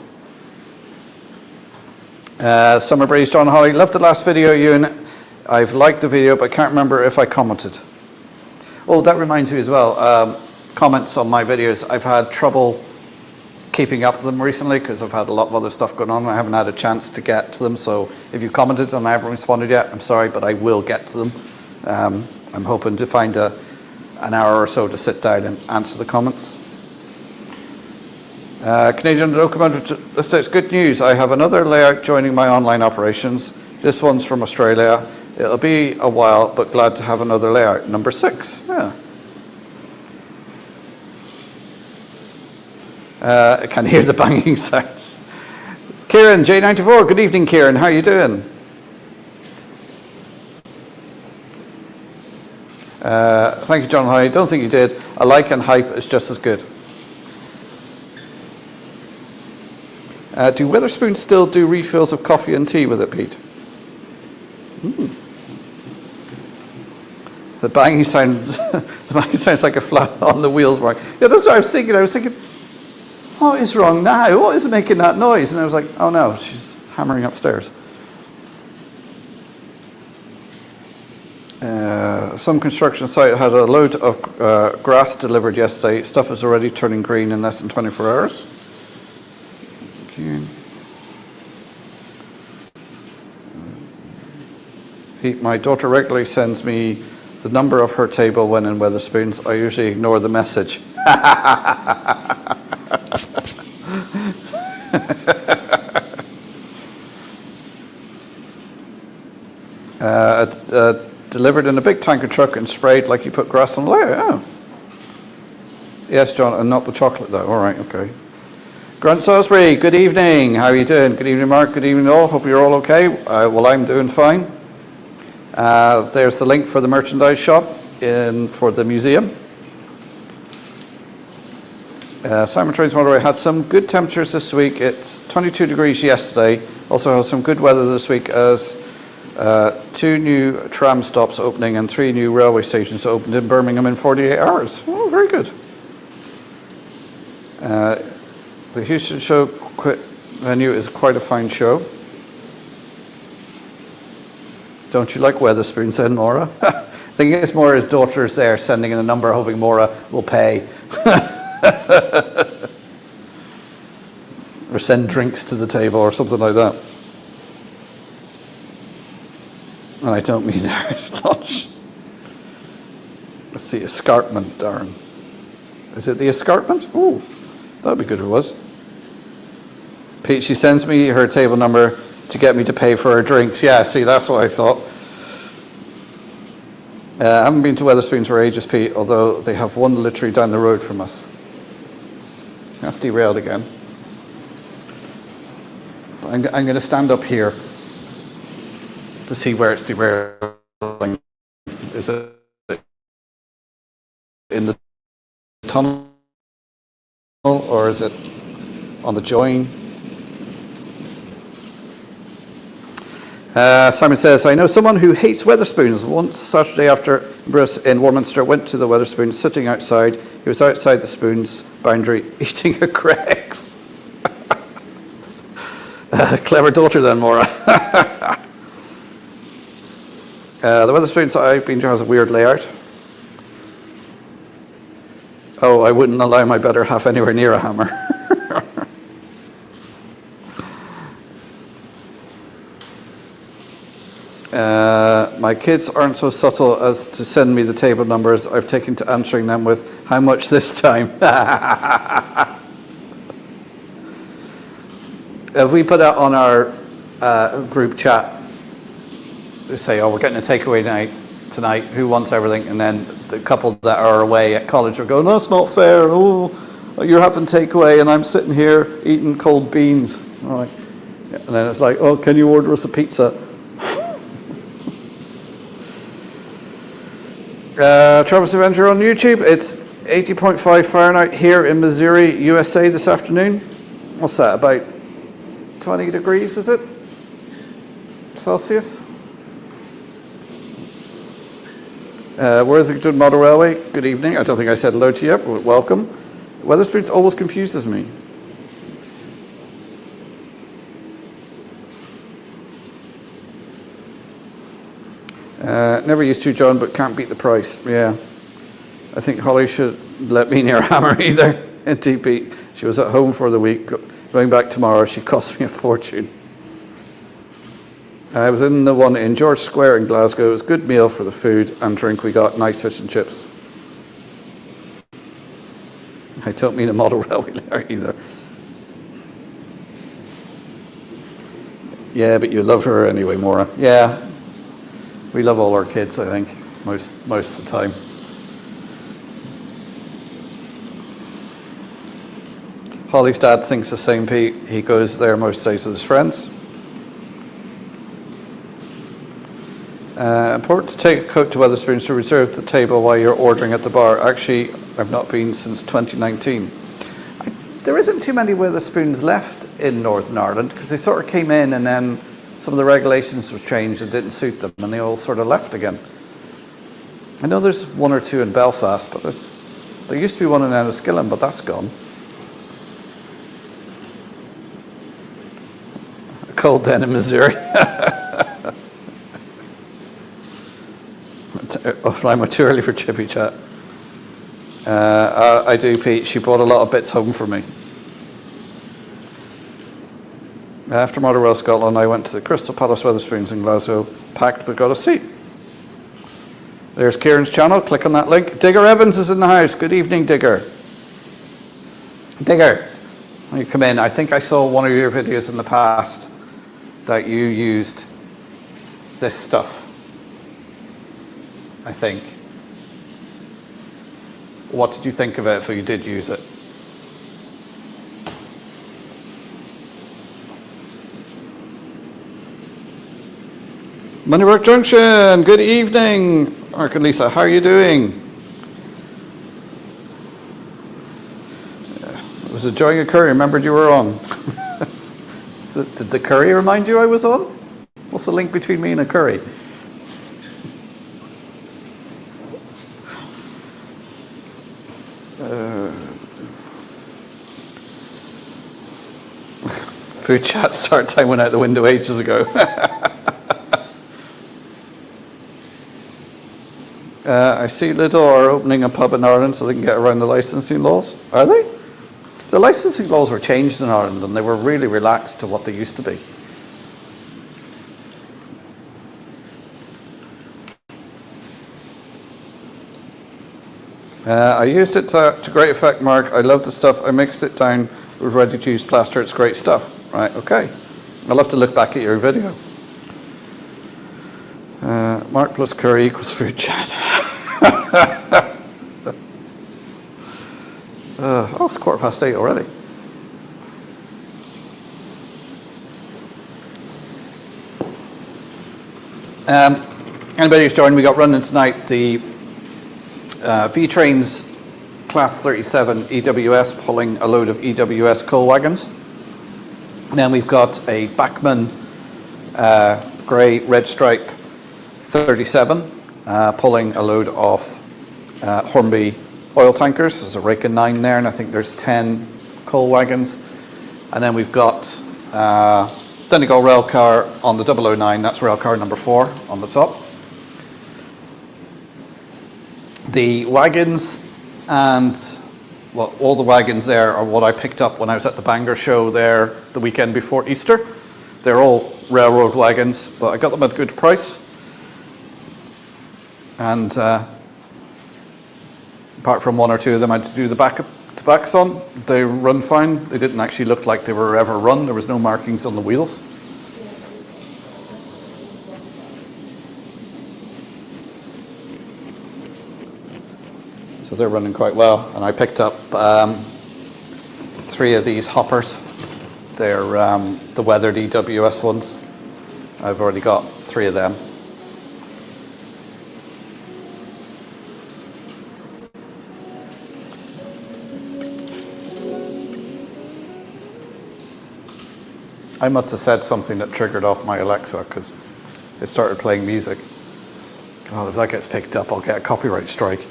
Summer Breeze, John Holly, loved the last video, Ewan. I've liked the video, but I can't remember if I commented. Oh, that reminds me as well. Comments on my videos. I've had trouble keeping up with them recently because I've had a lot of other stuff going on and I haven't had a chance to get to them. So if you've commented and I haven't responded yet, I'm sorry, but I will get to them. I'm hoping to find an hour or so to sit down and answer the comments. Canadian Locomotive, it's good news. I have another layout joining my online operations. This one's from Australia. It'll be a while, but glad to have another layout. Number 6. Yeah. I can hear the banging sounds. Kieran, J94, good evening, Kieran. How are you doing? Thank you, John. I don't think you did. A like and hype is just as good. Do Wetherspoons still do refills of coffee and tea with it, Pete? The banging sound, the banging sounds like a flat on the wheels. Yeah, that's what I was thinking. I was thinking, what is wrong now? What is making that noise? And I was like, oh no, she's hammering upstairs. Some construction site had a load of grass delivered yesterday. Stuff is already turning green in less than 24 hours. Pete, my daughter regularly sends me the number of her table when in Wetherspoons. I usually ignore the message. Delivered in a big tanker truck and sprayed like you put grass on the layer. Oh. Yes, John, and not the chocolate though. All right, okay. Grant Salisbury, good evening. How are you doing? Good evening, Mark. Good evening, all. Hope you're all okay. Well, I'm doing fine. There's the link for the merchandise shop for the museum. Simon Trains Motorway had some good temperatures this week. It's 22 degrees yesterday. Also has some good weather this week as 2 new tram stops opening and 3 new railway stations opened in Birmingham in 48 hours. Oh, very good. The Houston show venue is quite a fine show. Don't you like Wetherspoons then, Maura? I think it's Maura's daughter's there sending in the number hoping Maura will pay. Or send drinks to the table or something like that. And I don't mean Irish lunch. Let's see, escarpment, Darren. Is it the escarpment? Ooh, that would be good if it was. Pete, she sends me her table number to get me to pay for her drinks. Yeah, see, that's what I thought. I haven't been to Wetherspoons for ages, Pete, although they have one literally down the road from us. That's derailed again. I'm going to stand up here to see where it's derailing. Is it in the tunnel or is it on the join? Simon says, I know someone who hates Wetherspoons. Once Saturday after Bruce in Warminster went to the Wetherspoons, sitting outside. He was outside the Spoons boundary eating a craic. Clever daughter then, Maura. The Wetherspoons I've been to has a weird layout. Oh, I wouldn't allow my better half anywhere near a hammer. My kids aren't so subtle as to send me the table numbers. I've taken to answering them with, how much this time? If we put it on our group chat, we say, oh, we're getting a takeaway night tonight, who wants everything? And then the couple that are away at college will go, no, that's not fair. Oh, you're having takeaway and I'm sitting here eating cold beans. All right. And then it's like, oh, can you order us a pizza? Travis Avenger on YouTube. It's 80.5 Fahrenheit here in Missouri, USA this afternoon. What's that, about 20 degrees, is it? Celsius? Worthington Model Railway, good evening. I don't think I said hello to you yet, but welcome. Wetherspoons always confuses me. Never used to, John, but can't beat the price. Yeah. I think Holly should let me near a hammer either. In TP. She was at home for the week. Going back tomorrow, she cost me a fortune. I was in the one in George Square in Glasgow. It was a good meal for the food and drink we got. Nice fish and chips. I don't mean a model railway there either. Yeah, but you love her anyway, Maura. Yeah. We love all our kids, I think, most of the time. Holly's dad thinks the same, Pete. He goes there most days with his friends. Important to take a coat to Wetherspoons to reserve the table while you're ordering at the bar. Actually, I've not been since 2019. There isn't too many Wetherspoons left in Northern Ireland because they sort of came in and then some of the regulations were changed and didn't suit them and they all sort of left again. I know there's 1 or 2 in Belfast, but there used to be one in Enniskillen, but that's gone. A cold den in Missouri. I'm too early for chippy chat. I do, Pete. She brought a lot of bits home for me. After Motherwell, Scotland, I went to the Crystal Palace Wetherspoons in Glasgow, packed but got a seat. There's Kieran's channel, click on that link. Digger Evans is in the house. Good evening, Digger. Digger, when you come in, I think I saw one of your videos in the past that you used this stuff, I think. What did you think of it if you did use it? Moneywork Junction, good evening. Mark and Lisa, how are you doing? It was enjoying a curry, remembered you were on. Did the curry remind you I was on? What's the link between me and a curry? Food chat start time went out the window ages ago. I see Lidl are opening a pub in Ireland so they can get around the licensing laws. Are they? The licensing laws were changed in Ireland and they were really relaxed to what they used to be. I used it to great effect, Mark. I love the stuff. I mixed it down with ready-to-use plaster. It's great stuff. Right, okay. I'll have to look back at your video. Mark plus curry equals food chat. It's 8:15 already. Anybody who's joined, we got running tonight the V-Trains Class 37 EWS pulling a load of EWS coal wagons. And then we've got a Bachmann grey red stripe 37 pulling a load of Hornby oil tankers. There's a rake of 9 there, and I think there's 10 coal wagons. And then we've got Donegal rail car on the 009, that's rail car number 4 on the top. The wagons and, well, all the wagons there are what I picked up when I was at the Bangor show there the weekend before Easter. They're all railroad wagons, but I got them at a good price. And apart from 1 or 2 of them I had to do the backs on, they run fine. They didn't actually look like they were ever run. There was no markings on the wheels. So they're running quite well. And I picked up 3 of these hoppers. They're the weathered EWS ones. I've already got 3 of them. I must have said something that triggered off my Alexa because it started playing music. God, if that gets picked up, I'll get a copyright strike.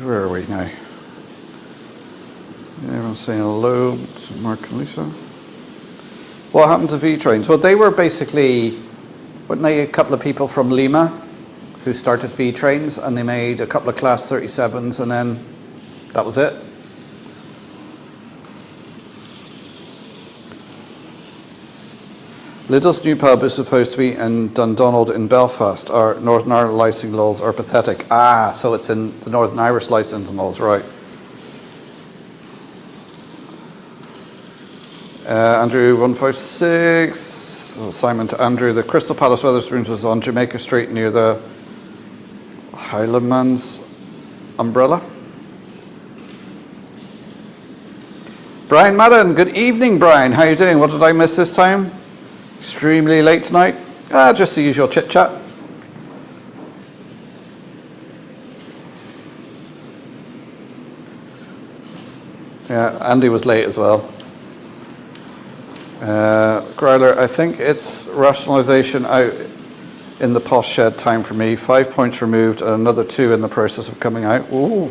Where are we now? Everyone's saying hello to Mark and Lisa. What happened to V-Trains? Well, they were basically, weren't they a couple of people from Lima who started V-Trains, and they made a couple of Class 37s, and then that was it. Lidl's new pub is supposed to be in Dundonald in Belfast. Our Northern Ireland licensing laws are pathetic. Ah, so it's in the Northern Irish licensing laws, right. Andrew 156, Simon to Andrew. The Crystal Palace Wetherspoons was on Jamaica Street near the Highlandman's umbrella. Brian Madden, good evening, Brian. How are you doing? What did I miss this time? Extremely late tonight. Just the usual chit chat. Yeah, Andy was late as well. Growler, I think it's rationalisation out in the posh shed time for me. 5 points removed and another 2 in the process of coming out. Ooh.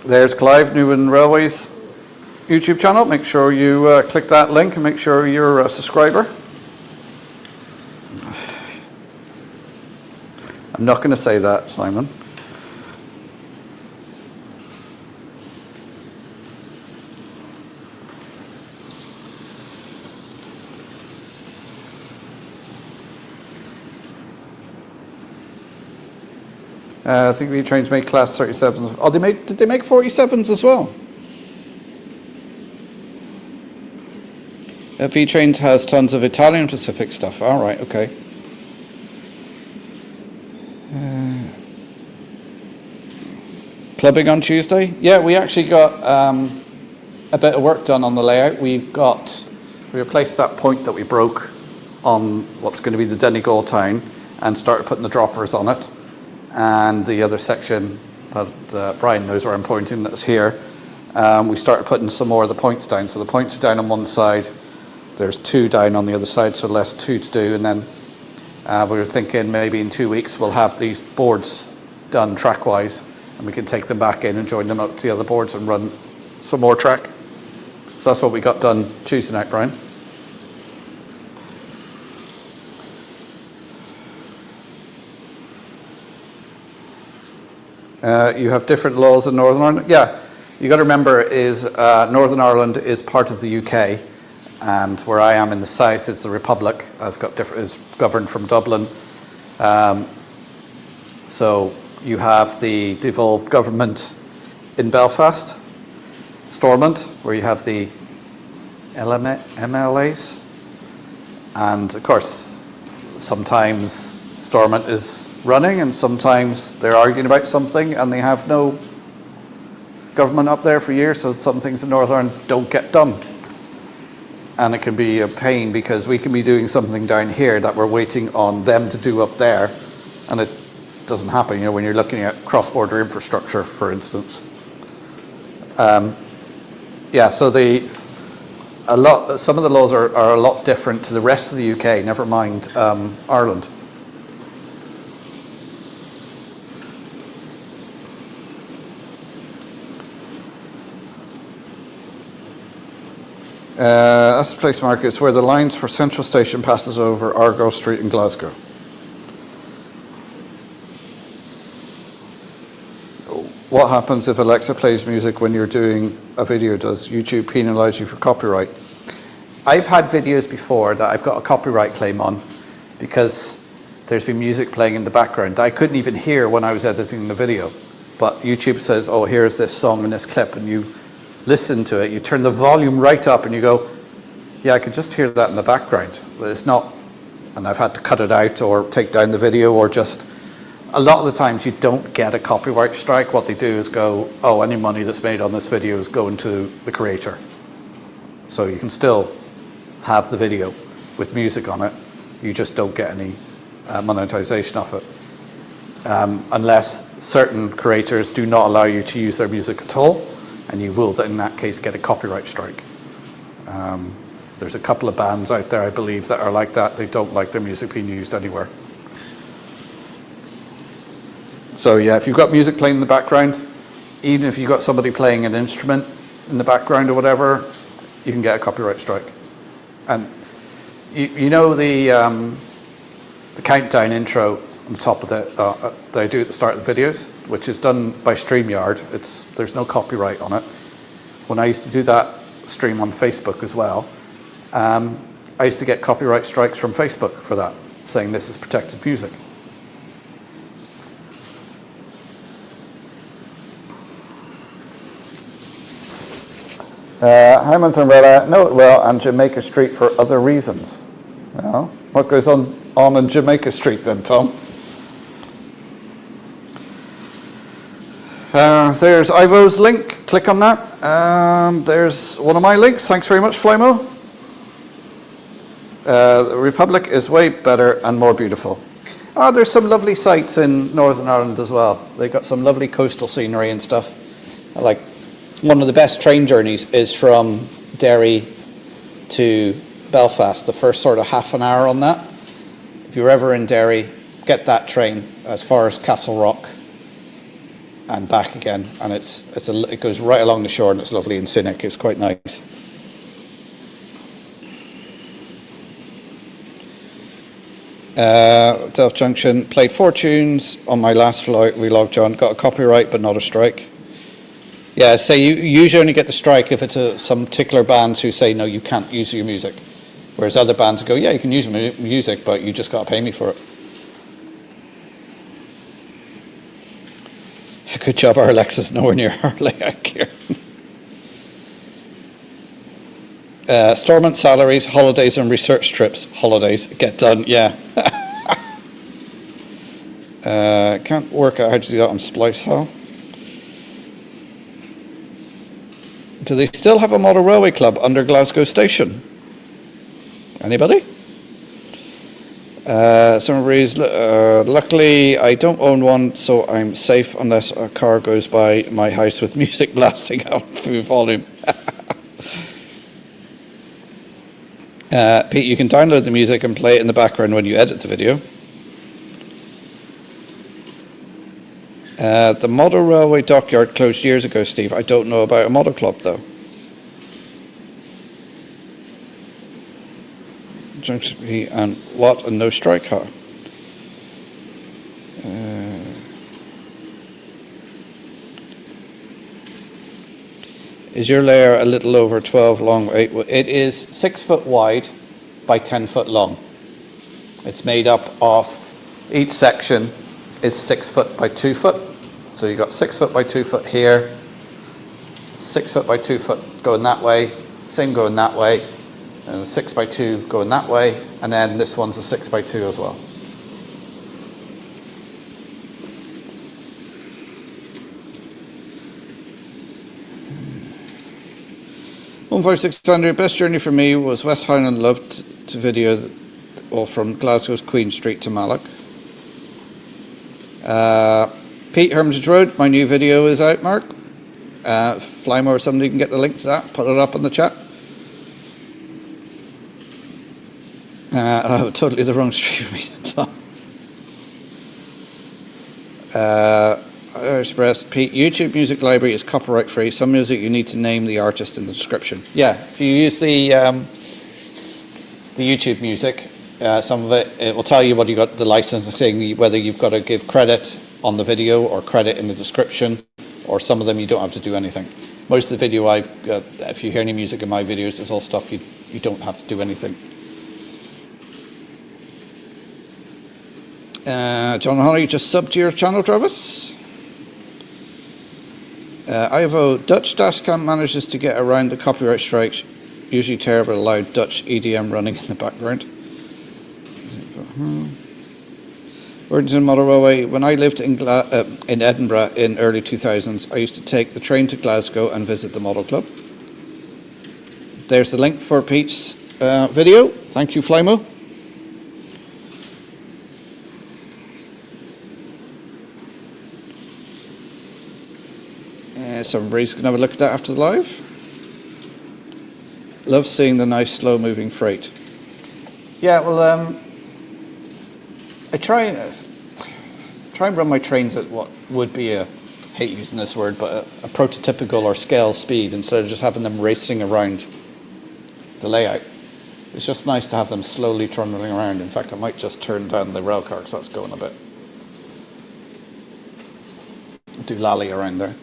There's Clive, Newman Railways YouTube channel. Make sure you click that link and make sure you're a subscriber. I'm not going to say that, Simon. I think V trains make class 37s. Oh, did they make 47s as well? V trains has tons of Italian Pacific stuff. All right, okay. Clubbing on Tuesday? Yeah, we actually got a bit of work done on the layout. We replaced that point that we broke on what's going to be the Donegal town and started putting the droppers on it. And the other section that Brian knows where I'm pointing, that's here, we started putting some more of the points down. So the points are down on one side, there's 2 down on the other side, so less 2 to do. And then we were thinking maybe in 2 weeks we'll have these boards done track-wise, and we can take them back in and join them up to the other boards and run some more track. So that's what we got done Tuesday night, Brian. You have different laws in Northern Ireland. Yeah, you got to remember is Northern Ireland is part of the UK, and where I am in the south is the Republic, is governed from Dublin. So you have the devolved government in Belfast, Stormont, where you have the MLAs, and of course sometimes Stormont is running and sometimes they're arguing about something and they have no government up there for years, so some things in Northern Ireland don't get done. And it can be a pain because we can be doing something down here that we're waiting on them to do up there, and it doesn't happen, you know, when you're looking at cross-border infrastructure, for instance. Yeah, so some of the laws are a lot different to the rest of the UK, never mind Ireland. That's the place market. It's where the lines for Central Station passes over Argyle Street in Glasgow. What happens if Alexa plays music when you're doing a video? Does YouTube penalise you for copyright? I've had videos before that I've got a copyright claim on because there's been music playing in the background I couldn't even hear when I was editing the video. But YouTube says, oh, here's this song in this clip, and you listen to it, you turn the volume right up and you go, yeah, I could just hear that in the background. But it's not, and I've had to cut it out or take down the video, or just, a lot of the times you don't get a copyright strike. What they do is go, oh, any money that's made on this video is going to the creator. So you can still have the video with music on it, you just don't get any monetization of it. Unless certain creators do not allow you to use their music at all, and you will, in that case, get a copyright strike. There's a couple of bands out there, I believe, that are like that. They don't like their music being used anywhere. So yeah, if you've got music playing in the background, even if you've got somebody playing an instrument in the background or whatever, you can get a copyright strike. And you know the countdown intro on the top of that I do at the start of the videos, which is done by StreamYard. There's no copyright on it. When I used to do that stream on Facebook as well, I used to get copyright strikes from Facebook for that, saying this is protected music. Hyman's Umbrella, no, well, and Jamaica Street for other reasons. Well, what goes on in Jamaica Street then, Tom? There's Ivo's link, click on that. There's one of my links, thanks very much, Flymo. The Republic is way better and more beautiful. There's some lovely sites in Northern Ireland as well. They've got some lovely coastal scenery and stuff. Like, one of the best train journeys is from Derry to Belfast, the first sort of half an hour on that. If you're ever in Derry, get that train as far as Castle Rock and back again, and it goes right along the shore, and it's lovely and scenic. It's quite nice. Delft Junction, played 4 tunes on my last vlog, John. Got a copyright but not a strike. Yeah, so you usually only get the strike if it's some particular bands who say, no, you can't use your music. Whereas other bands go, yeah, you can use my music, but you just got to pay me for it. Good job, our Alexa's nowhere near our layout here. Stormont salaries, holidays and research trips. Holidays, get done, yeah. Can't work out how to do that on Splice Hall. Do they still have a model railway club under Glasgow Station? Anybody? Luckily I don't own one, so I'm safe unless a car goes by my house with music blasting out through volume. Pete, you can download the music and play it in the background when you edit the video. The model railway dockyard closed years ago, Steve. I don't know about a model club though. And what and no strike car. Is your layer a little over 12 long? It is 6 foot wide by 10 foot long. It's made up of, each section is 6 foot by 2 foot. So you've got 6 foot by 2 foot here, 6 foot by 2 foot going that way, same going that way, and 6 by 2 going that way, and then this one's a 6 by 2 as well. $15600. Best journey for me was West Highland. Loved to video all from Glasgow's Queen Street to Mallock. Pete, Hermitage Road, my new video is out, Mark. Flymo or somebody can get the link to that, put it up in the chat. Totally the wrong street for me to express. Pete, YouTube Music Library is copyright free. Some music you need to name the artist in the description. Yeah, if you use the YouTube music, some of it will tell you what you got the licensing, whether you've got to give credit on the video or credit in the description, or some of them you don't have to do anything. Most of the video if you hear any music in my videos, it's all stuff you don't have to do anything. John Holly just subbed to your channel, Travis. Ivo, Dutch dashcam manages to get around the copyright strikes, usually terrible loud Dutch EDM running in the background. Worthington Model Railway. When I lived in Edinburgh in early 2000s, I used to take the train to Glasgow and visit the Model Club. There's the link for Pete's video. Thank you, Flymo. Somebody's going to have a look at that after the live. Love seeing the nice slow-moving freight. Yeah, well, I try and run my trains at what would be I hate using this word, but a prototypical or scale speed instead of just having them racing around the layout. It's just nice to have them slowly trundling around. In fact, I might just turn down the rail car because that's going a bit doolally around there.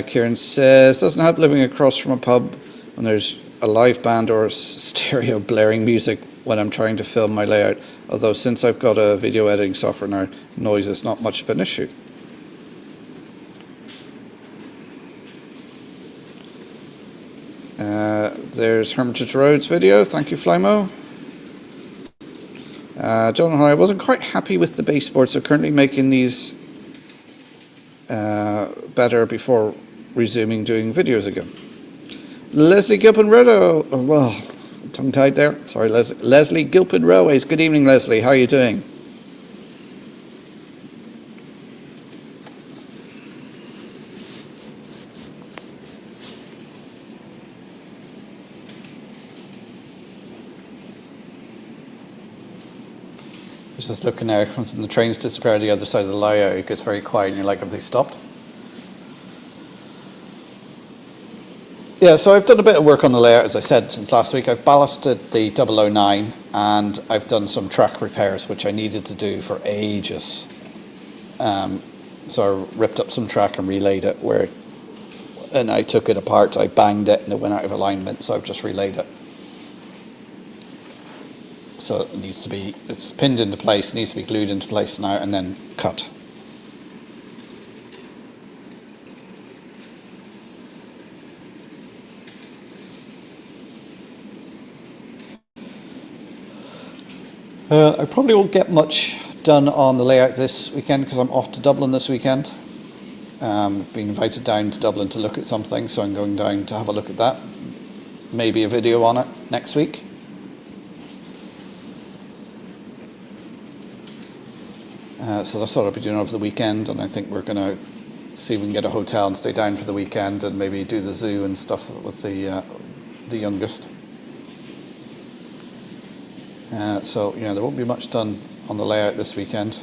Kieran says, doesn't help living across from a pub when there's a live band or a stereo blaring music when I'm trying to film my layout. Although since I've got a video editing software now, noise is not much of an issue. There's Hermitage Road's video. Thank you, Flymo. John, I wasn't quite happy with the baseboard, so currently making these better before resuming doing videos again. Leslie Gilpin Railway, well, tongue-tied there. Sorry, Leslie Gilpin Railways. Good evening, Leslie. How are you doing? Just looking there, once the trains disappear on the other side of the layout, it gets very quiet and you're like, have they stopped? Yeah, so I've done a bit of work on the layout, as I said, since last week. I've ballasted the 009 and I've done some track repairs, which I needed to do for ages. So I ripped up some track and relaid it, and I took it apart, I banged it and it went out of alignment, so I've just relaid it. So it's pinned into place, needs to be glued into place now and then cut. I probably won't get much done on the layout this weekend because I'm off to Dublin this weekend. Been invited down to Dublin to look at something, so I'm going down to have a look at that. Maybe a video on it next week. So that's what I'll be doing over the weekend, and I think we're going to see if we can get a hotel and stay down for the weekend and maybe do the zoo and stuff with the youngest. So, there won't be much done on the layout this weekend.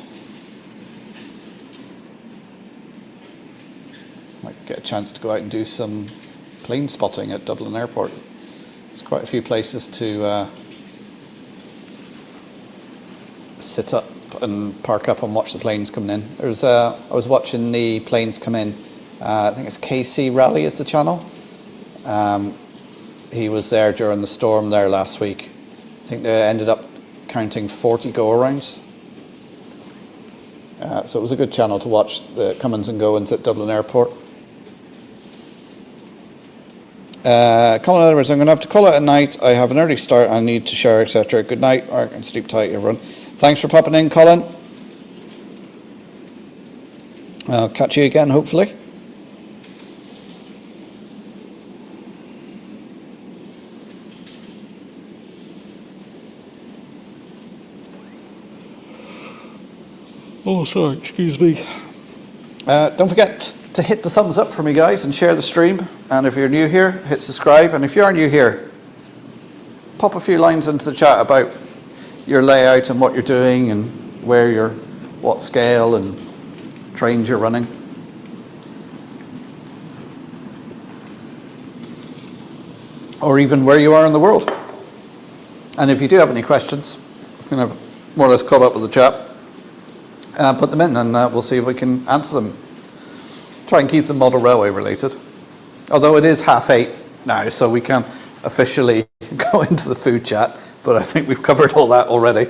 Might get a chance to go out and do some plane spotting at Dublin Airport. There's quite a few places to sit up and park up and watch the planes coming in. I was watching the planes come in. I think it's KC Rally is the channel. He was there during the storm there last week. I think they ended up counting 40 go-arounds. So it was a good channel to watch the comings and goings at Dublin Airport. Colin Edwards, I'm going to have to call it a night. I have an early start, I need to shower, etc. Good night, and sleep tight, everyone. Thanks for popping in, Colin. I'll catch you again, hopefully. Oh, sorry, excuse me. Don't forget to hit the thumbs up for me, guys, and share the stream. And if you're new here, hit subscribe. And if you are new here, pop a few lines into the chat about your layout and what you're doing and what scale and trains you're running. Or even where you are in the world. And if you do have any questions, I'm going to more or less caught up with the chat. Put them in and we'll see if we can answer them. Try and keep them model railway related. Although it is 8:30 now, so we can officially go into the food chat, but I think we've covered all that already.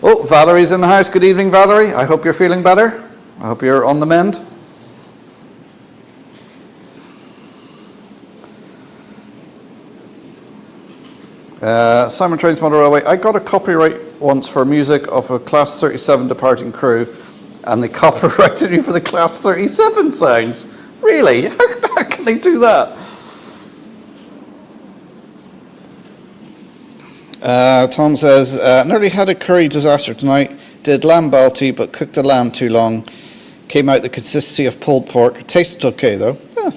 Oh, Valerie's in the house. Good evening, Valerie. I hope you're feeling better. I hope you're on the mend. Simon Trains Model Railway. I got a copyright once for music of a Class 37 departing crew, and they copyrighted me for the Class 37 sounds. Really? How can they do that? Tom says, nearly had a curry disaster tonight. Did lamb balti, but cooked the lamb too long. Came out the consistency of pulled pork. Tasted okay, though. Yeah.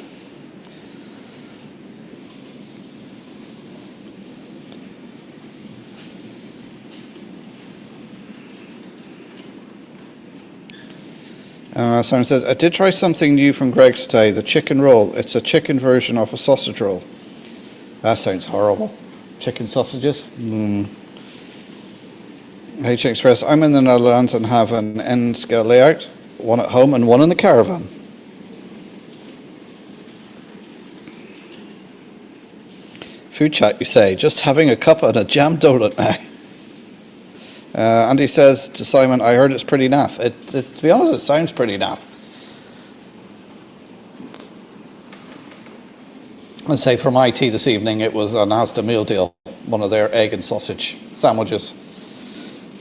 Someone said, I did try something new from Greg's today, the chicken roll. It's a chicken version of a sausage roll. That sounds horrible. Chicken sausages? HX Express, I'm in the Netherlands and have an N-scale layout, one at home and one in the caravan. Food chat, you say, just having a cup and a jam donut now. Andy says to Simon, I heard it's pretty naff. To be honest, it sounds pretty naff. Let's say for my tea this evening, it was an Asda meal deal, one of their egg and sausage sandwiches,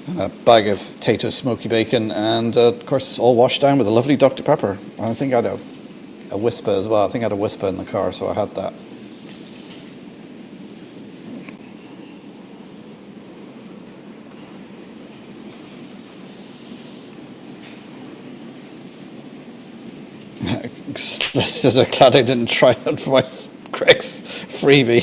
and a bag of Tato smoky bacon, and of course, all washed down with a lovely Dr. Pepper. And I think I had a Whisper as well. I think I had a Whisper in the car, so I had that. This is glad I didn't try that for my Craig's freebie.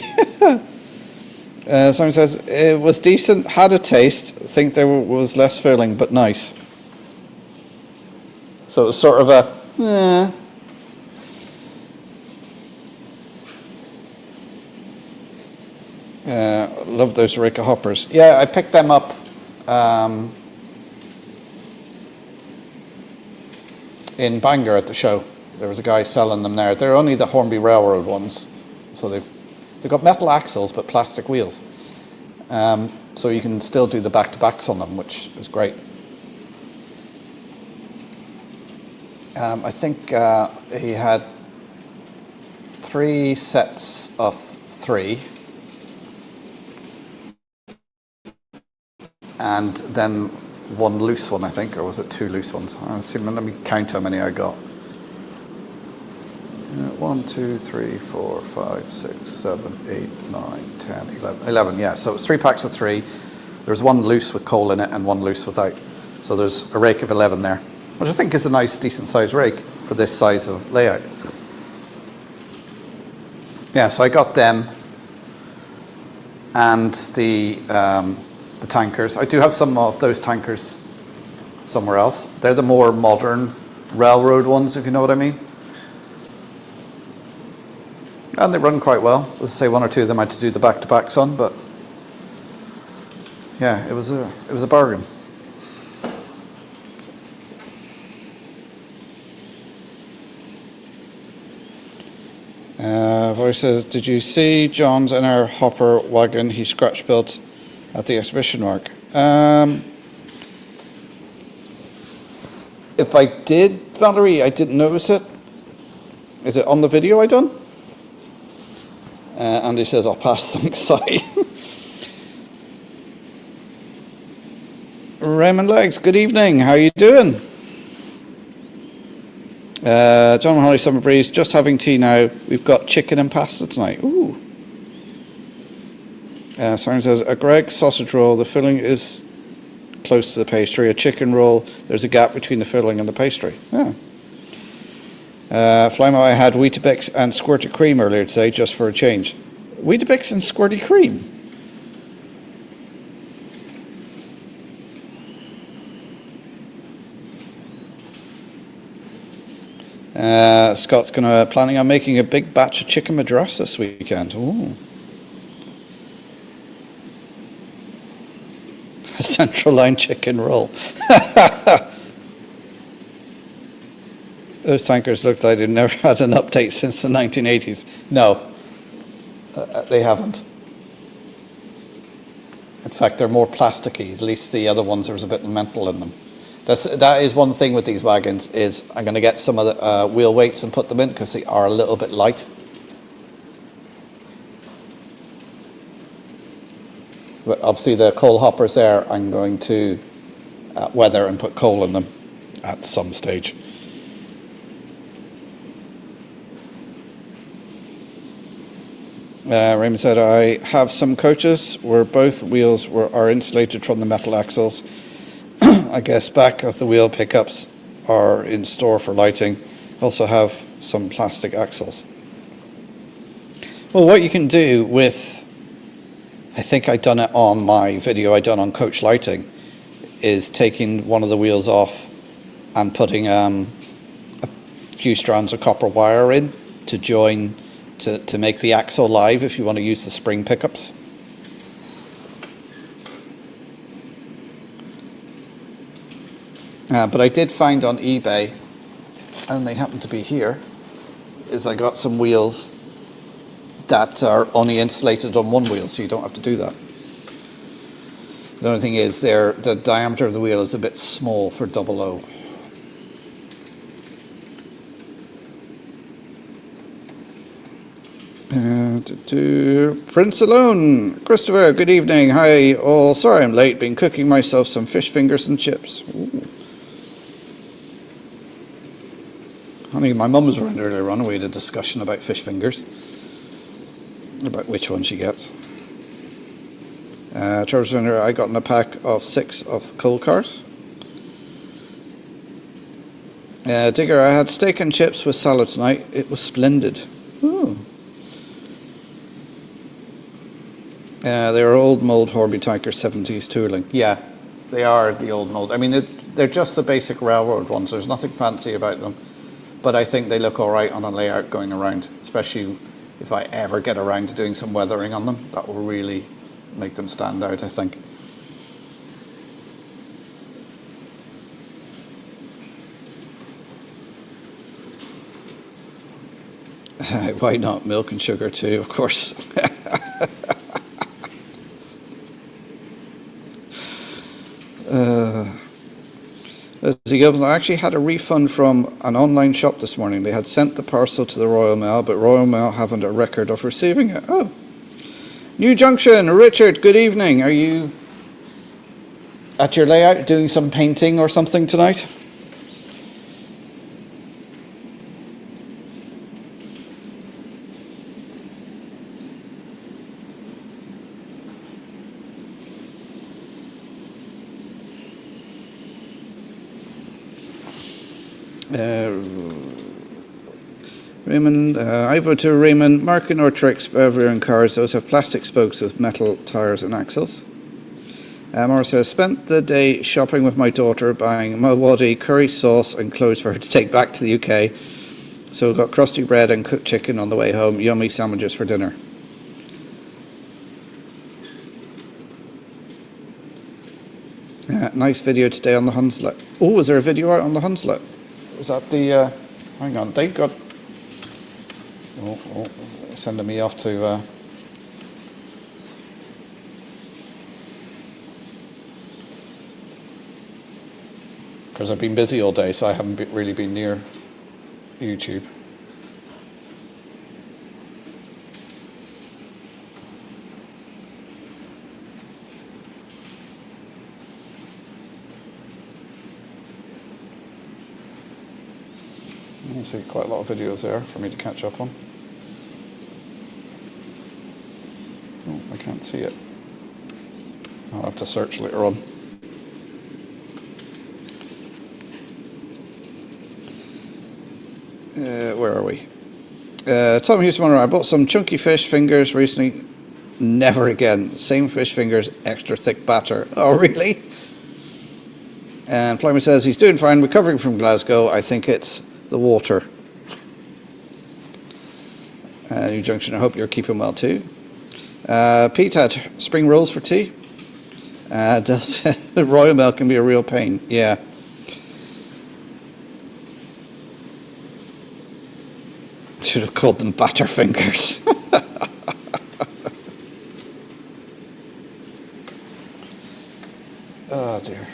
Someone says, it was decent, had a taste, think there was less filling, but nice. So it was sort of a, love those Rika hoppers. Yeah, I picked them up in Bangor at the show. There was a guy selling them there. They're only the Hornby Railroad ones. So they've got metal axles but plastic wheels. So you can still do the back-to-backs on them, which is great. I think he had 3 sets of 3. And then 1 loose one, I think, or was it 2 loose ones? Let me count how many I got. 1, 2, 3, 4, 5, 6, 7, 8, 9, 10, 11. 11, yeah. So it was 3 packs of 3. There's 1 loose with coal in it and 1 loose without. So there's a rake of 11 there, which I think is a nice, decent sized rake for this size of layout. Yeah, so I got them and the tankers. I do have some of those tankers somewhere else. They're the more modern railroad ones, if you know what I mean. And they run quite well. As I say, 1 or 2 of them I had to do the back-to-backs on, but yeah, it was a bargain. Voice says, did you see John's in our hopper wagon he scratch built at the exhibition mark? If I did, Valerie, I didn't notice it. Is it on the video I done? Andy says, I'll pass, thanks, sorry. Raymond Legs, good evening, how are you doing? John Holly Summer Breeze, just having tea now. We've got chicken and pasta tonight. Ooh. Simon says, a Greg sausage roll, the filling is close to the pastry. A chicken roll, there's a gap between the filling and the pastry. Yeah. Flymo, I had Weetabix and squirty cream earlier today, just for a change. Weetabix and squirty cream? Scott's planning on making a big batch of chicken madras this weekend. Ooh. A central line chicken roll. Those tankers looked like they've never had an update since the 1980s. No, they haven't. In fact, they're more plasticky. At least the other ones, there was a bit of metal in them. That is one thing with these wagons, is I'm going to get some of the wheel weights and put them in because they are a little bit light. But obviously the coal hoppers there, I'm going to weather and put coal in them at some stage. Raymond said, I have some coaches where both wheels are insulated from the metal axles. I guess back of the wheel pickups are in store for lighting. Also have some plastic axles. Well, what you can do with, I think I done it on my video I done on coach lighting, is taking one of the wheels off and putting a few strands of copper wire in to join to make the axle live if you want to use the spring pickups. But I did find on eBay, and they happen to be here, is I got some wheels that are only insulated on one wheel, so you don't have to do that. The only thing is the diameter of the wheel is a bit small for 00. Prince Alone, Christopher, good evening. Hi, all. Sorry I'm late. Been cooking myself some fish fingers and chips. Ooh. Honey, my mum was around earlier on. We had a discussion about fish fingers, about which one she gets. Travis Winter, I got in a pack of 6 of coal cars. Digger, I had steak and chips with salad tonight. It was splendid. Ooh. They are old mold Hornby Tanker 70s tooling. Yeah, they are the old mold. I mean, they're just the basic railroad ones. There's nothing fancy about them, but I think they look all right on a layout going around, especially if I ever get around to doing some weathering on them. That will really make them stand out, I think. Why not milk and sugar too, of course. I actually had a refund from an online shop this morning. They had sent the parcel to the Royal Mail, but Royal Mail haven't a record of receiving it. Oh. New Junction, Richard, good evening. Are you at your layout doing some painting or something tonight? Raymond, I vote to Raymond, marking or tricks Bavarian cars. Those have plastic spokes with metal tyres and axles. Mara says, spent the day shopping with my daughter, buying Malwadi curry sauce and clothes for her to take back to the UK. So got crusty bread and cooked chicken on the way home. Yummy sandwiches for dinner. Nice video today on the Hunslet. Oh, is there a video out on the Hunslet? Is that the... hang on, they got... Oh, sending me off to... because I've been busy all day, so I haven't really been near YouTube. I see quite a lot of videos there for me to catch up on. Oh, I can't see it. I'll have to search later on. Where are we? Tom Houston, I bought some chunky fish fingers recently. Never again. Same fish fingers, extra thick batter. Oh, really? And Flyman says he's doing fine, recovering from Glasgow. I think it's the water. New Junction, I hope you're keeping well too. Pete had spring rolls for tea. The Royal Mail can be a real pain. Yeah. Should have called them batter fingers. Oh dear.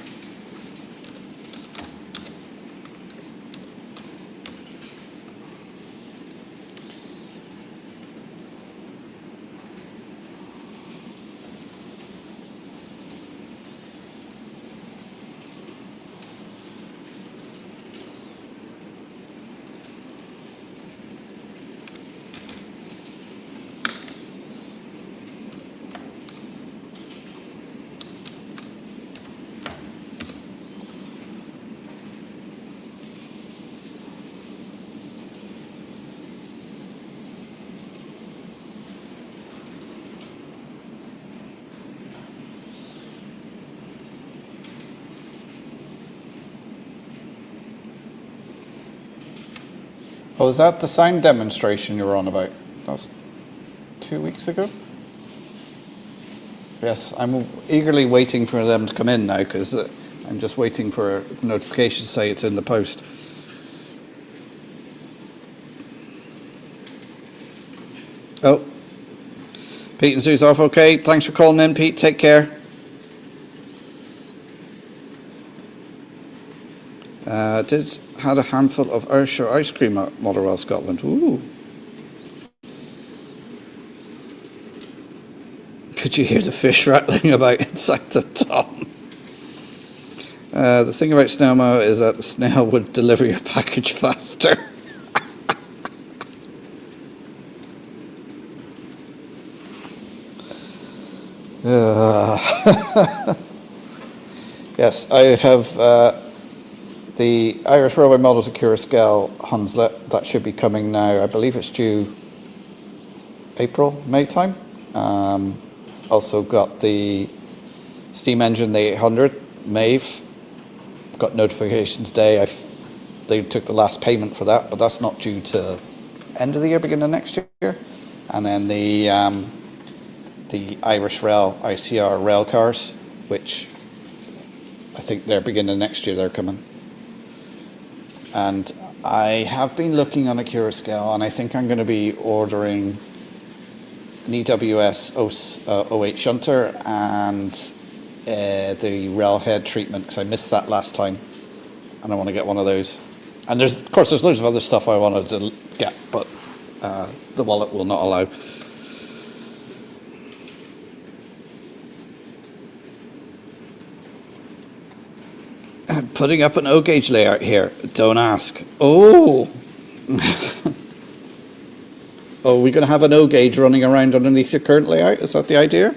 Oh, is that the sound demonstration you were on about? That was 2 weeks ago? Yes, I'm eagerly waiting for them to come in now because I'm just waiting for the notification to say it's in the post. Oh, Pete and Sue's off. Okay, thanks for calling in, Pete. Take care. Had a handful of Ayrshire ice cream at Motherwell, Scotland. Ooh. Could you hear the fish rattling about inside the tom? The thing about snail mail is that the snail would deliver your package faster. Yes, I have the Irish Railway Models of Curascal Hunslet. That should be coming now. I believe it's due April, May time. Also got the steam engine, the 800 Maeve, got notification today. They took the last payment for that, but that's not due to end of the year, beginning of next year. And then the Irish Rail, ICR rail cars, which I think they're beginning next year, they're coming. And I have been looking on a Curascale, and I think I'm going to be ordering an EWS 08 shunter and the railhead treatment, because I missed that last time, and I want to get one of those. And there's loads of other stuff I wanted to get, but the wallet will not allow. Putting up an O gauge layout here. Don't ask. Oh. Oh, we're going to have an O gauge running around underneath your current layout? Is that the idea?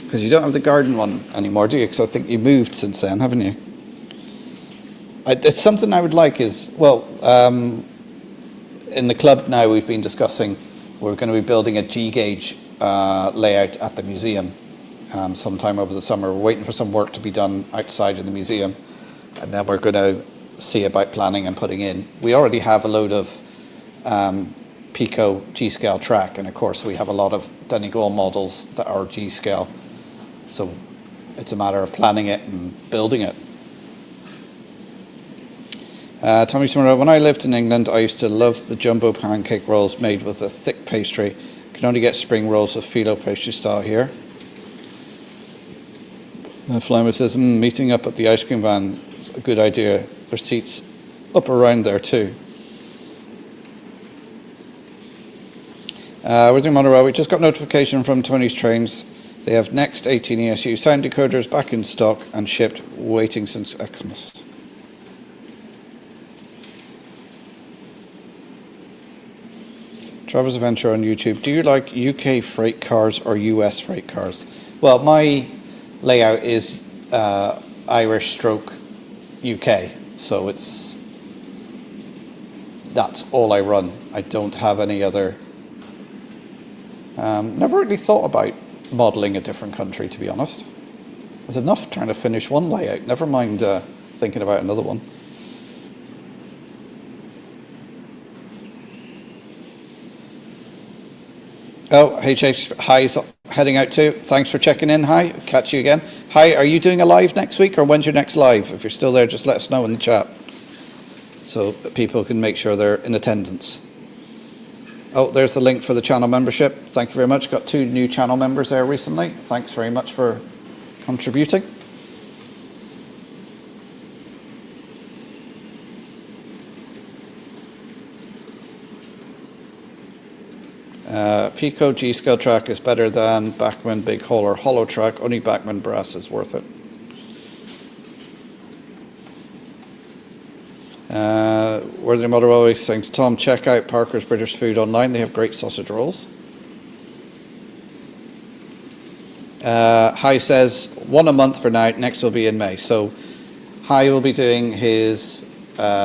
Because you don't have the garden one anymore, do you? Because I think you moved since then, haven't you? It's something I would like is, well, in the club now we've been discussing, we're going to be building a G gauge layout at the museum sometime over the summer. We're waiting for some work to be done outside of the museum, and then we're going to see about planning and putting in. We already have a load of Pico G-scale track, and of course we have a lot of Donegal models that are G-scale, so it's a matter of planning it and building it. Tommy Summer, when I lived in England, I used to love the jumbo pancake rolls made with a thick pastry. Can only get spring rolls with phyllo pastry style here. Flymer says, meeting up at the ice cream van is a good idea. There's seats up around there too. We're doing Monorail. We just got notification from Tony's Trains. They have next 18 ESU sound decoders back in stock and shipped, waiting since Xmas. Travis Adventure on YouTube. Do you like UK freight cars or US freight cars? Well, my layout is Irish stroke UK, so that's all I run. I don't have any other. Never really thought about modelling a different country, to be honest. There's enough trying to finish one layout, never mind thinking about another one. Oh, HH, Hi's heading out too. Thanks for checking in, Hi. Catch you again. Hi, are you doing a live next week, or when's your next live? If you're still there, just let us know in the chat so that people can make sure they're in attendance. Oh, there's the link for the channel membership. Thank you very much. Got 2 new channel members there recently. Thanks very much for contributing. Pico G-scale track is better than Bachmann big hole or hollow track. Only Bachmann brass is worth it. Worthy Mother always saying to Tom, check out Parker's British Food online. They have great sausage rolls. Hi says 1 a month for now. Next will be in May. So Hi will be doing his.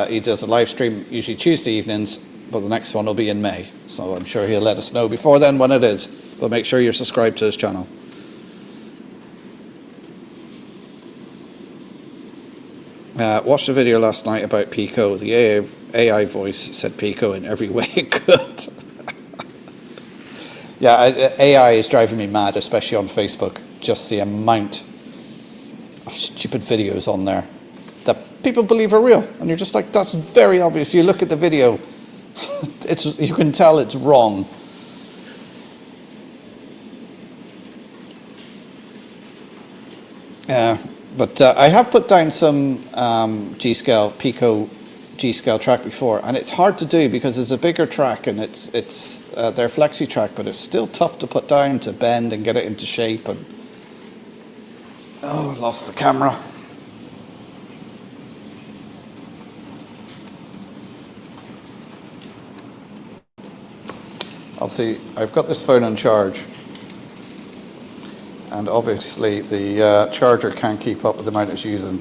He does a live stream usually Tuesday evenings, but the next one will be in May. So I'm sure he'll let us know before then when it is. But make sure you're subscribed to his channel. Watched a video last night about Pico. The AI voice said Pico in every way it could. Yeah, AI is driving me mad, especially on Facebook. Just the amount of stupid videos on there that people believe are real. And you're just like, that's very obvious. If you look at the video, you can tell it's wrong. But I have put down some G-scale, Pico G-scale track before, and it's hard to do because it's a bigger track and it's their flexi track, but it's still tough to put down, to bend and get it into shape. And oh, lost the camera. I'll see. I've got this phone on charge. And obviously the charger can't keep up with the amount it's using.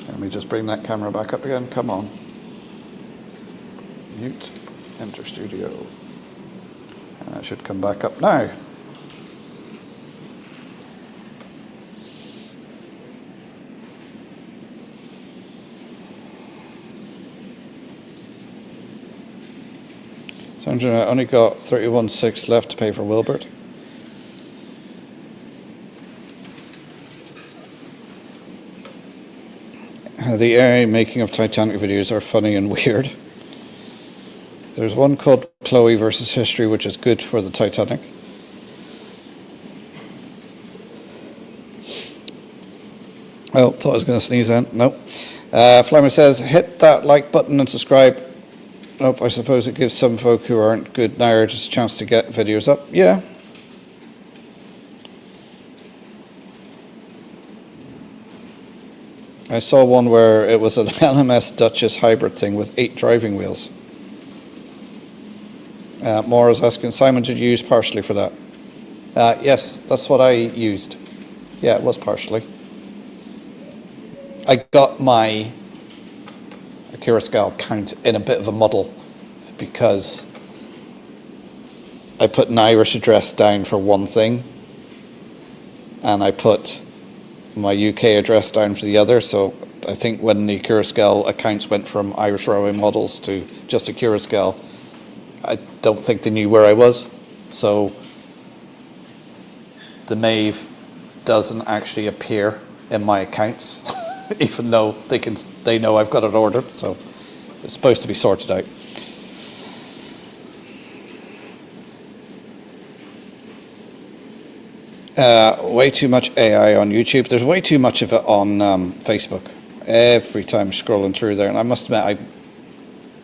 Let me just bring that camera back up again. Come on. Mute, enter studio. And it should come back up now. So I only got 31.6 left to pay for Wilbert. The AI making of Titanic videos are funny and weird. There's one called Chloe versus History, which is good for the Titanic. Oh, thought I was going to sneeze then. No. Flymer says, hit that like button and subscribe. Nope, I suppose it gives some folk who aren't good now just a chance to get videos up. Yeah. I saw one where it was an LMS Duchess hybrid thing with 8 driving wheels. Maura's asking, Simon, did you use partially for that? Yes, that's what I used. Yeah, it was partially. I got my Curacao count in a bit of a muddle because I put an Irish address down for one thing and I put my UK address down for the other, so I think when the Curacao accounts went from Irish Railway Models to just a Curacao, I don't think they knew where I was, so the Maeve doesn't actually appear in my accounts, even though they know I've got it ordered, so it's supposed to be sorted out. Way too much AI on YouTube. There's way too much of it on Facebook. Every time scrolling through there, and I must admit,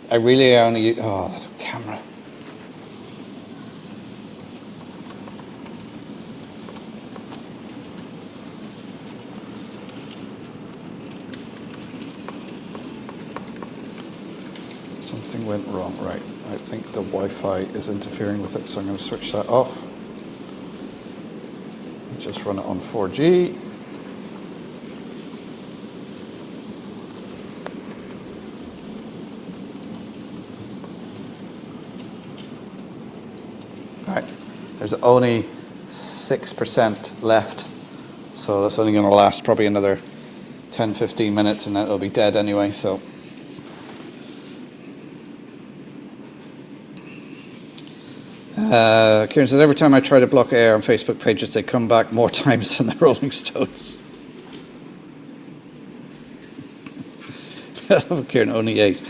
I really only the camera. Something went wrong. Right, I think the Wi-Fi is interfering with it, so I'm going to switch that off. Just run it on 4G. Right, there's only 6% left, so that's only going to last probably another 10-15 minutes and then it'll be dead anyway, so. Kieran says, every time I try to block AI on Facebook pages, they come back more times than the Rolling Stones. Kieran, only 8.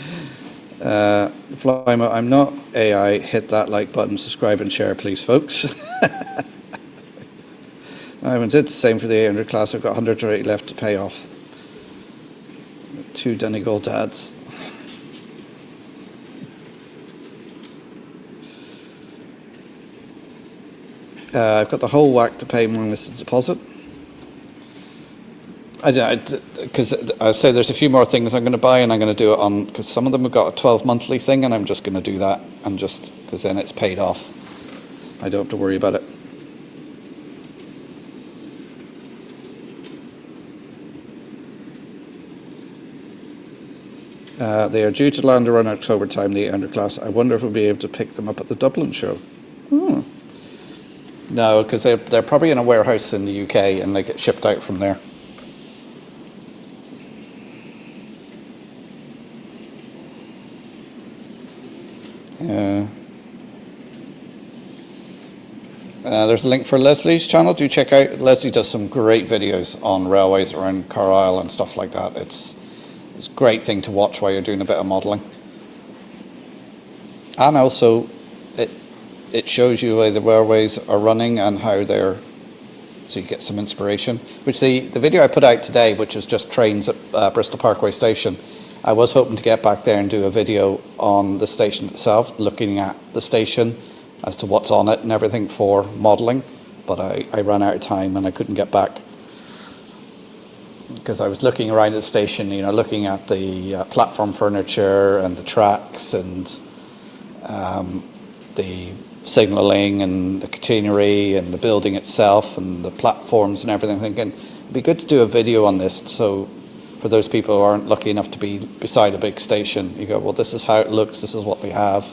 Flymo, I'm not AI. Hit that like button, subscribe and share, please, folks. I did the same for the 800 class. I've got 180 left to pay off. 2 Donegal dads. I've got the whole whack to pay minus the deposit. Because I say there's a few more things I'm going to buy, and I'm going to do it on, because some of them have got a 12 monthly thing, and I'm just going to do that, and just because then it's paid off. I don't have to worry about it. They are due to land around October time, the 800 class. I wonder if we'll be able to pick them up at the Dublin show. No, because they're probably in a warehouse in the UK and they get shipped out from there. There's a link for Leslie's channel. Do check out. Leslie does some great videos on railways around Carlisle and stuff like that. It's a great thing to watch while you're doing a bit of modelling. And also, it shows you where the railways are running and how they're, so you get some inspiration. Which the video I put out today, which was just trains at Bristol Parkway Station, I was hoping to get back there and do a video on the station itself, looking at the station as to what's on it and everything for modelling, but I ran out of time and I couldn't get back. Because I was looking around the station, you know, looking at the platform furniture and the tracks and the signalling and the catenary and the building itself and the platforms and everything, thinking it'd be good to do a video on this so for those people who aren't lucky enough to be beside a big station. You go, well, this is how it looks, this is what they have.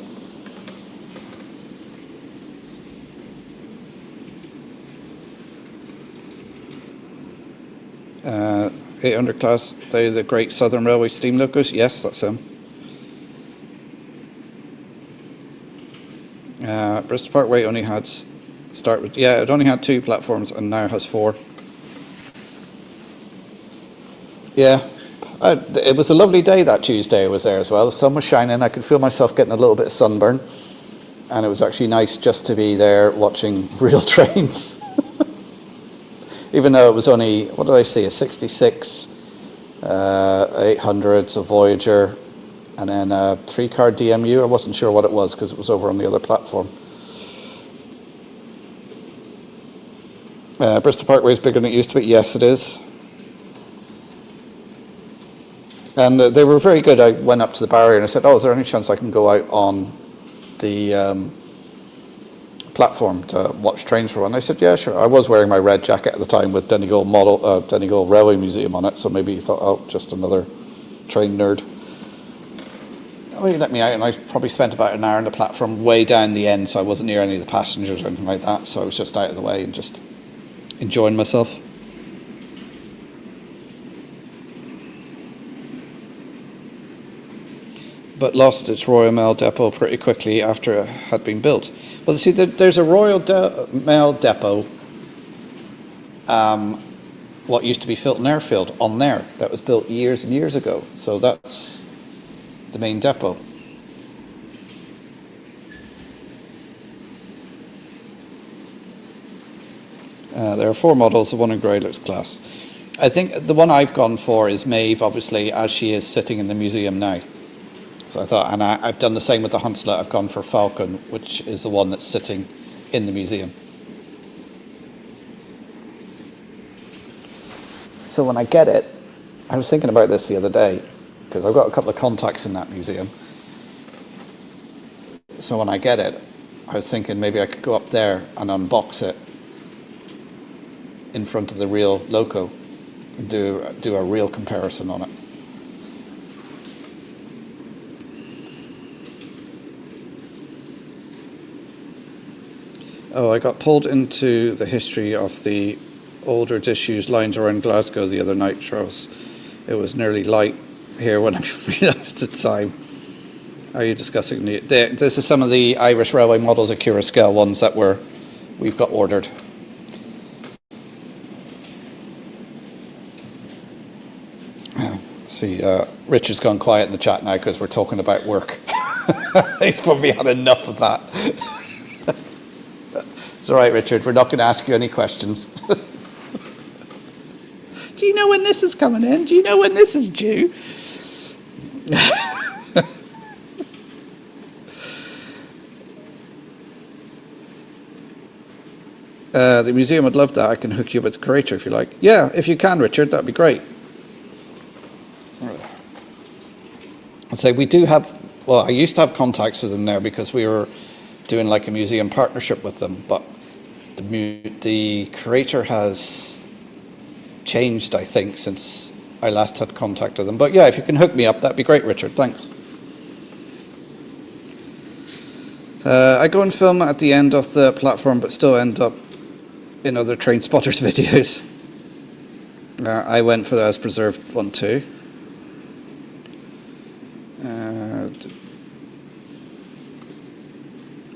Uh, 800 class, they're the Great Southern Railway steam locos. Yes, that's them. Bristol Parkway only had it only had 2 platforms and now has 4. Yeah, it was a lovely day that Tuesday I was there as well. The sun was shining, I could feel myself getting a little bit of sunburn, and it was actually nice just to be there watching real trains. Even though it was only, what did I see, a 66, 800s, a Voyager, and then a 3-car DMU. I wasn't sure what it was because it was over on the other platform. Bristol Parkway is bigger than it used to be. Yes, it is. And they were very good. I went up to the barrier and I said, oh, is there any chance I can go out on the platform to watch trains for one? They said, yeah, sure. I was wearing my red jacket at the time with Donegal Railway Museum on it, so maybe he thought, oh, just another train nerd. Well, he let me out, and I probably spent about an hour on the platform way down the end, so I wasn't near any of the passengers or anything like that, so I was just out of the way and just enjoying myself. But lost its Royal Mail depot pretty quickly after it had been built. Well, see, there's a Royal Mail depot, what used to be Filton Airfield, on there. That was built years and years ago. So that's the main depot. There are 4 models, the one in grey looks class. I think the one I've gone for is Maeve, obviously, as she is sitting in the museum now. So I thought, and I've done the same with the Hunslet. I've gone for Falcon, which is the one that's sitting in the museum. So when I get it, I was thinking about this the other day, because I've got a couple of contacts in that museum. So when I get it, I was thinking maybe I could go up there and unbox it in front of the real loco and do a real comparison on it. Oh, I got pulled into the history of the older disused lines around Glasgow the other night, Charles. It was nearly light here when I realised the time. Are you discussing this is some of the Irish Railway models, Acura scale ones that we've got ordered. See, Richard's gone quiet in the chat now because we're talking about work. He's probably had enough of that. It's all right, Richard. We're not going to ask you any questions. Do you know when this is coming in? Do you know when this is due? The museum would love that. I can hook you up with the curator if you like. Yeah, if you can, Richard, that'd be great. I'd say we do have, well, I used to have contacts with them there because we were doing like a museum partnership with them, but the curator has changed, I think, since I last had contact with them. But yeah, if you can hook me up, that'd be great, Richard. Thanks. I go and film at the end of the platform, but still end up in other train spotters videos. I went for the As Preserved one too.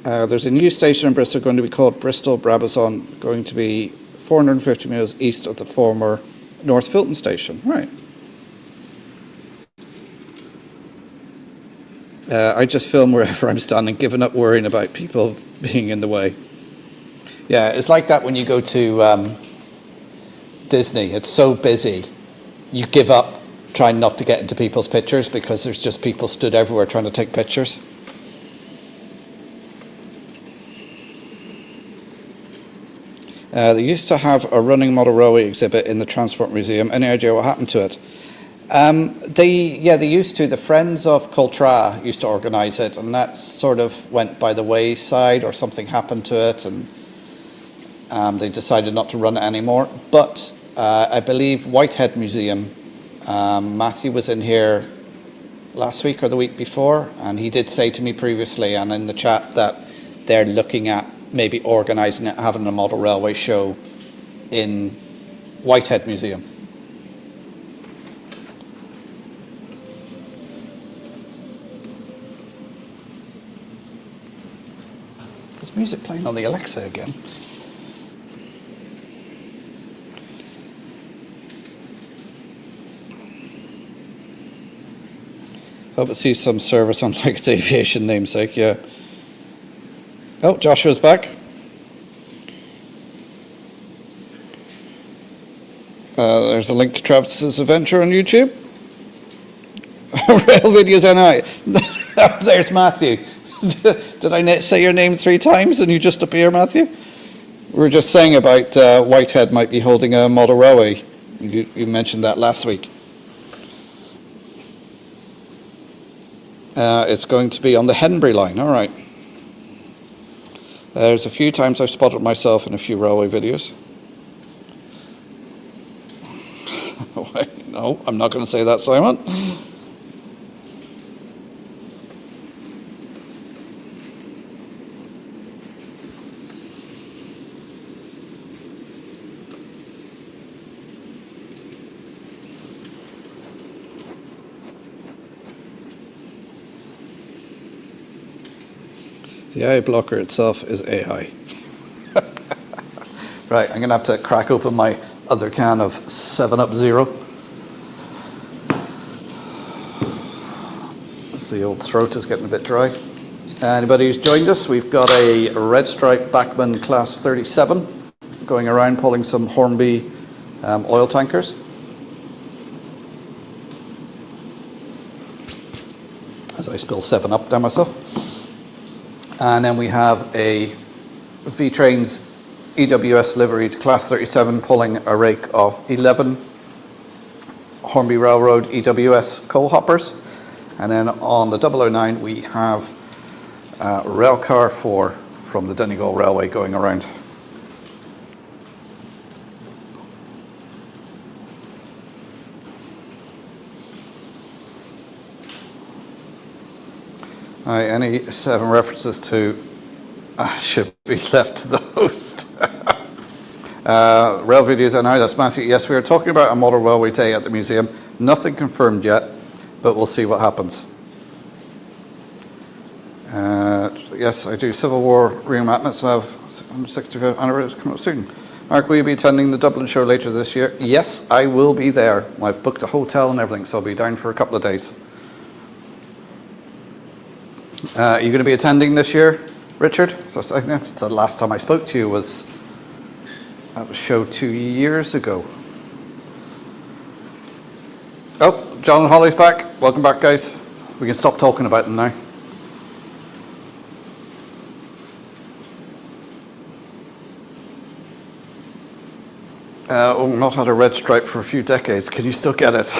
There's a new station in Bristol going to be called Bristol Brabazon, going to be 450 miles east of the former North Filton station. Right. I just film wherever I'm standing, giving up worrying about people being in the way. Yeah, it's like that when you go to Disney. It's so busy, you give up trying not to get into people's pictures because there's just people stood everywhere trying to take pictures. They used to have a running model railway exhibit in the Transport Museum. Any idea what happened to it? They used to. The Friends of Coltra used to organise it, and that sort of went by the wayside, or something happened to it, and they decided not to run it anymore. But I believe Whitehead Museum Matthew was in here last week or the week before, and he did say to me previously and in the chat that they're looking at maybe organising it, having a model railway show in Whitehead Museum. There's music playing on the Alexa again. Hope it sees some service on like its aviation namesake, yeah. Oh, Joshua's back. There's a link to Travis's adventure on YouTube. Rail videos NI. There's Matthew. Did I say your name 3 times and you just appear, Matthew? We were just saying about Whitehead might be holding a model railway. You mentioned that last week. It's going to be on the Henbury line, all right. There's a few times I've spotted myself in a few railway videos. No, I'm not going to say that, Simon. The eye blocker itself is AI. Right, I'm going to have to crack open my other can of 7-Up Zero. The old throat is getting a bit dry. Anybody who's joined us, we've got a Red Stripe Bachmann Class 37 going around pulling some Hornby oil tankers. As I spill 7-Up down myself. And then we have a V-Trains EWS liveried Class 37 pulling a rake of 11 Hornby Railroad EWS coal hoppers. And then on the 009 we have Railcar 4 from the Donegal Railway going around. Any 7 references to should be left to the host. Rail videos and that's Matthew. Yes, we are talking about a model railway day at the museum. Nothing confirmed yet, but we'll see what happens. Yes, I do Civil War reenactments. I have 165th anniversary coming up soon. Mark, will you be attending the Dublin show later this year? Yes, I will be there. I've booked a hotel and everything, so I'll be down for a couple of days. Are you going to be attending this year, Richard? So I think that's the last time I spoke to you was at a show 2 years ago. Oh, John and Holly's back. Welcome back, guys. We can stop talking about them now. Not had a red stripe for a few decades. Can you still get it?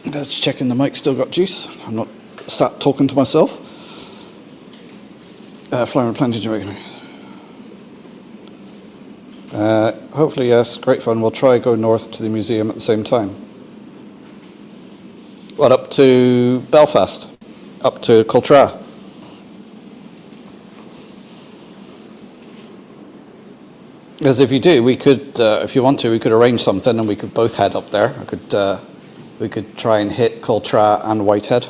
Just checking the mic still got juice. I'm not sat talking to myself. Flying with plenty to make. Hopefully, yes, great fun. We'll try go north to the museum at the same time. What, up to Belfast? Up to Coltra? Because if you do, we could, if you want to, we could arrange something and we could both head up there. We could try and hit Coltra and Whitehead.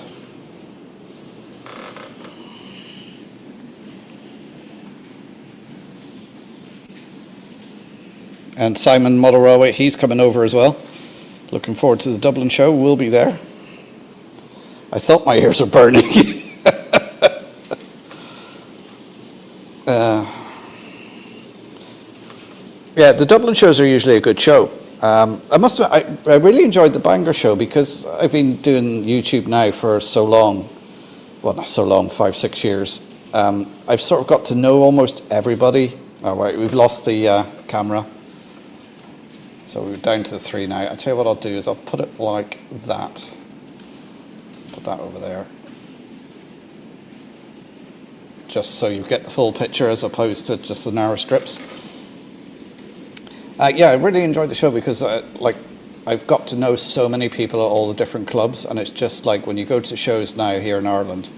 And Simon Model Railway, he's coming over as well. Looking forward to the Dublin show. We'll be there. I thought my ears were burning. Yeah, the Dublin shows are usually a good show. I must admit, I really enjoyed the Bangor show because I've been doing YouTube now for so long. Well, not so long, 5-6 years. I've sort of got to know almost everybody. Oh, right, we've lost the camera. So we're down to the 3 now. I'll tell you what I'll do is I'll put it like that. put that over there. Just so you get the full picture as opposed to just the narrow strips. Yeah, I really enjoyed the show because I've got to know so many people at all the different clubs, and it's just like when you go to shows now here in Ireland,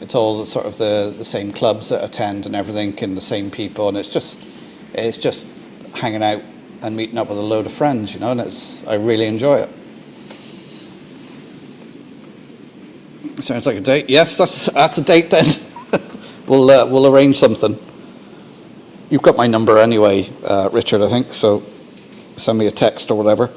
it's all the sort of the same clubs that attend and everything, and the same people, and it's just hanging out and meeting up with a load of friends, you know, and I really enjoy it. Sounds like a date. Yes, that's a date then. We'll arrange something. You've got my number anyway, Richard, I think, so send me a text or whatever.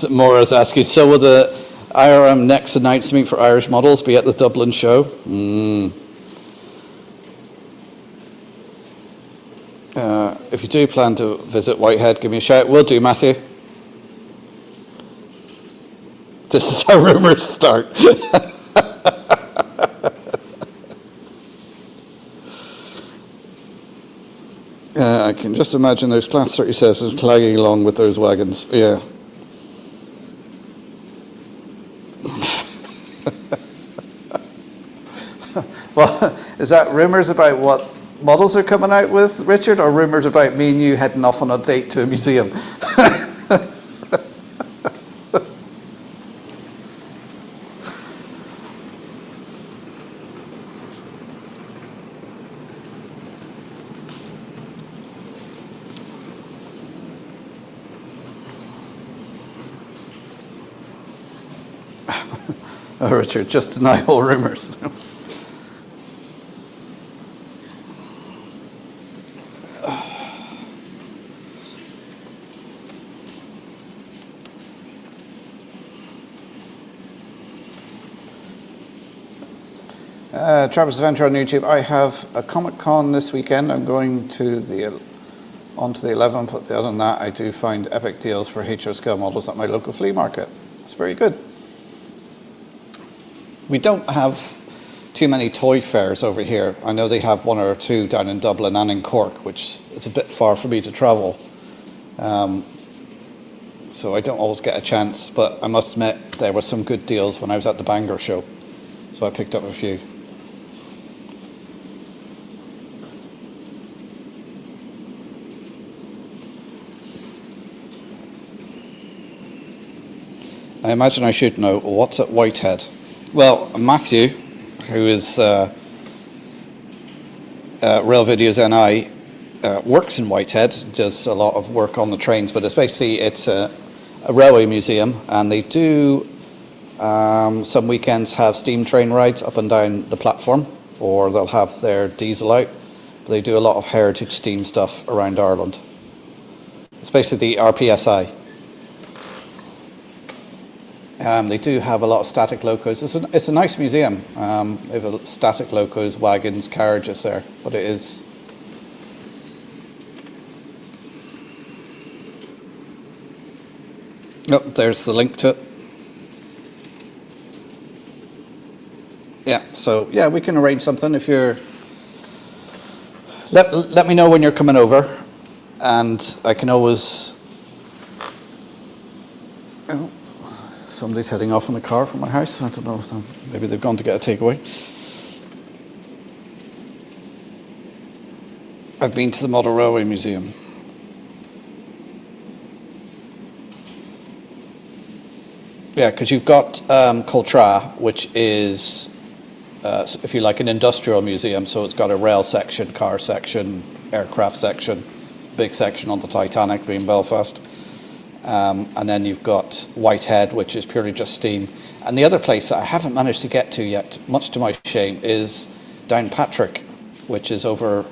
Maura's asking, so will the IRM next announcement for Irish models be at the Dublin show? If you do plan to visit Whitehead, give me a shout. Will do, Matthew. This is how rumours start. I can just imagine those Class 37s clagging along with those wagons. Yeah. Well, is that rumours about what models are coming out with, Richard, or rumours about me and you heading off on a date to a museum? Oh, Richard, just deny all rumours. Travis Adventure on YouTube. I have a Comic Con this weekend. I'm going to onto the 11th, but other than that, I do find epic deals for HO scale models at my local flea market. It's very good. We don't have too many toy fairs over here. I know they have one or two down in Dublin and in Cork, which is a bit far for me to travel. So I don't always get a chance, but I must admit there were some good deals when I was at the Bangor show. So I picked up a few. I imagine I should know what's at Whitehead. Well, Matthew, who is Rail Videos NI, works in Whitehead, does a lot of work on the trains, but it's a railway museum, and they do some weekends have steam train rides up and down the platform, or they'll have their diesel out. But they do a lot of heritage steam stuff around Ireland. It's basically the RPSI. They do have a lot of static locos. It's a nice museum. They have static locos, wagons, carriages there, but it is. Oh, there's the link to it. Yeah, so yeah, we can arrange something if you're. Let me know when you're coming over, and I can always. Oh. Somebody's heading off in a car from my house. I don't know. Maybe they've gone to get a takeaway. I've been to the Model Railway Museum. Yeah, because you've got Coltra, which is, if you like, an industrial museum. So it's got a rail section, car section, aircraft section, big section on the Titanic being Belfast. And then you've got Whitehead, which is purely just steam. And the other place that I haven't managed to get to yet, much to my shame, is Downpatrick, which is over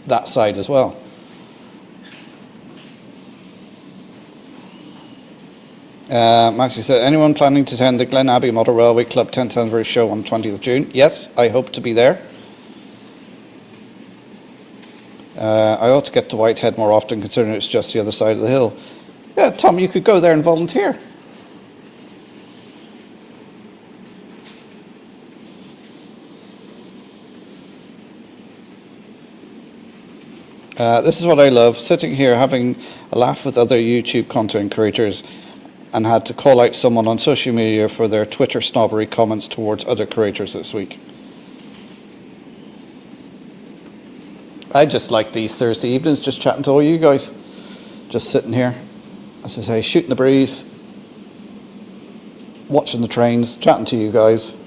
that side as well. Matthew said, anyone planning to attend the Glen Abbey Model Railway Club 10th anniversary show on 20th of June? Yes, I hope to be there. I ought to get to Whitehead more often, considering it's just the other side of the hill. Yeah, Tom, you could go there and volunteer. This is what I love, sitting here having a laugh with other YouTube content creators, and had to call out someone on social media for their Twitter snobbery comments towards other creators this week. I just like these Thursday evenings, just chatting to all you guys. Just sitting here, as I say, shooting the breeze, watching the trains, chatting to you guys.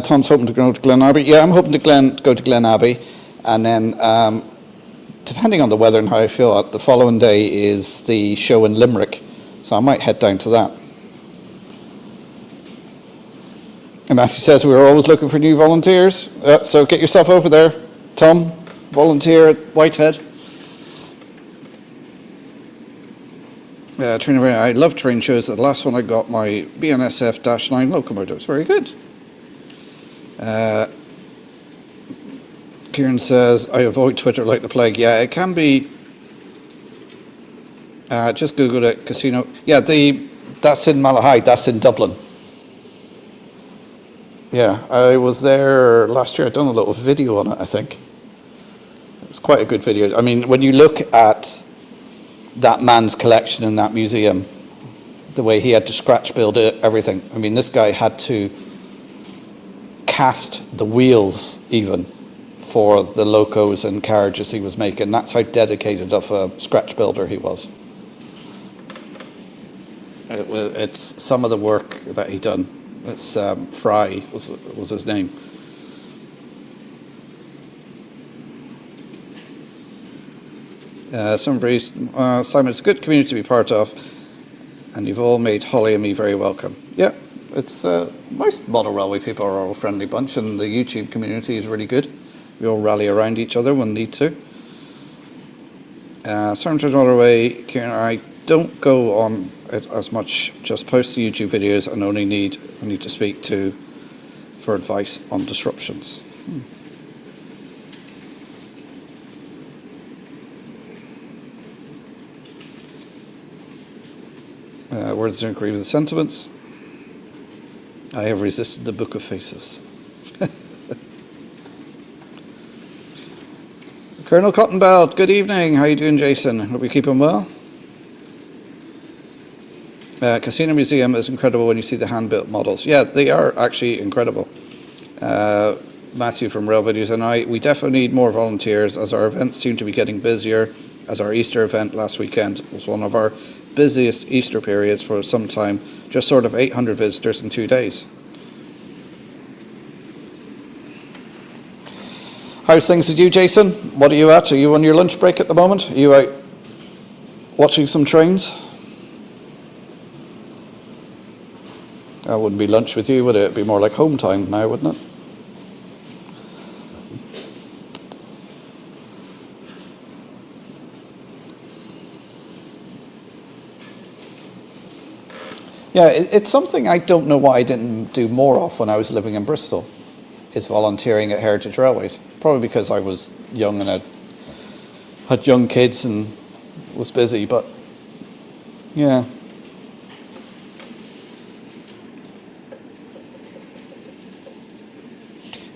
Tom's hoping to go to Glen Abbey. Yeah, I'm hoping to go to Glen Abbey. And then, depending on the weather and how I feel, the following day is the show in Limerick. So I might head down to that. And Matthew says we're always looking for new volunteers. So get yourself over there. Tom, volunteer at Whitehead. I love train shows. The last one I got, my BNSF-9 locomotive. It's very good. Kieran says, I avoid Twitter like the plague. Yeah, it can be. Just Google it, casino. Yeah, that's in Malahide, that's in Dublin. Yeah, I was there last year. I'd done a little video on it, I think. It's quite a good video. I mean, when you look at that man's collection in that museum, the way he had to scratch build it, everything. I mean, this guy had to cast the wheels even for the locos and carriages he was making. That's how dedicated of a scratch builder he was. It's some of the work that he done. It's Fry was his name. Simon, it's a good community to be part of, and you've all made Holly and me very welcome. Yeah, it's most model railway people are all a friendly bunch, and the YouTube community is really good. We all rally around each other when need to. Simon to another way, Kieran, I don't go on it as much, just post the YouTube videos and only need to speak to for advice on disruptions. Words don't agree with the sentiments. I have resisted the Book of Faces. Colonel Cottonbelt, good evening. How you doing, Jason? Hope you're keeping well. Casino Museum is incredible when you see the hand-built models. Yeah, they are actually incredible. Matthew from Rail Videos and we definitely need more volunteers as our events seem to be getting busier, as our Easter event last weekend was one of our busiest Easter periods for some time, just sort of 800 visitors in 2 days. How's things with you, Jason? What are you at? Are you on your lunch break at the moment? Are you out watching some trains? That wouldn't be lunch with you, would it? It'd be more like home time now, wouldn't it? Yeah, it's something I don't know why I didn't do more of when I was living in Bristol, is volunteering at Heritage Railways. Probably because I was young and had young kids and was busy, but yeah.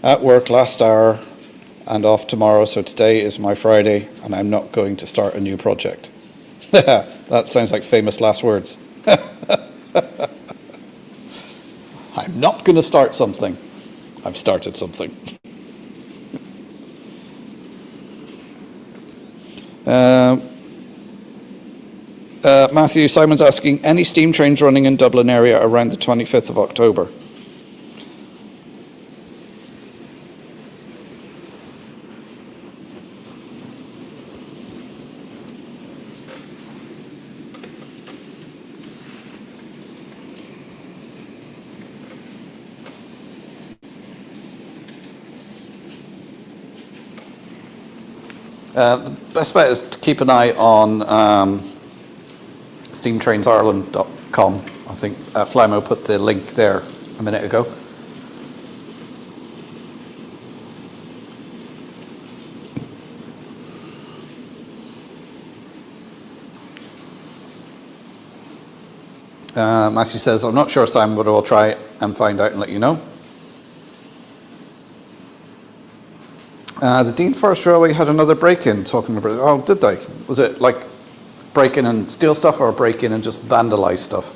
At work last hour and off tomorrow, so today is my Friday and I'm not going to start a new project. That sounds like famous last words. I'm not going to start something. I've started something. Matthew, Simon's asking, any steam trains running in Dublin area around the 25th of October? The best bet is to keep an eye on steamtrainsireland.com. I think Flymo put the link there a minute ago. Matthew says, I'm not sure, Simon, but I'll try it and find out and let you know. The Dean Forest Railway had another break-in, talking about, oh, did they? Was it like break in and steal stuff, or break in and just vandalize stuff?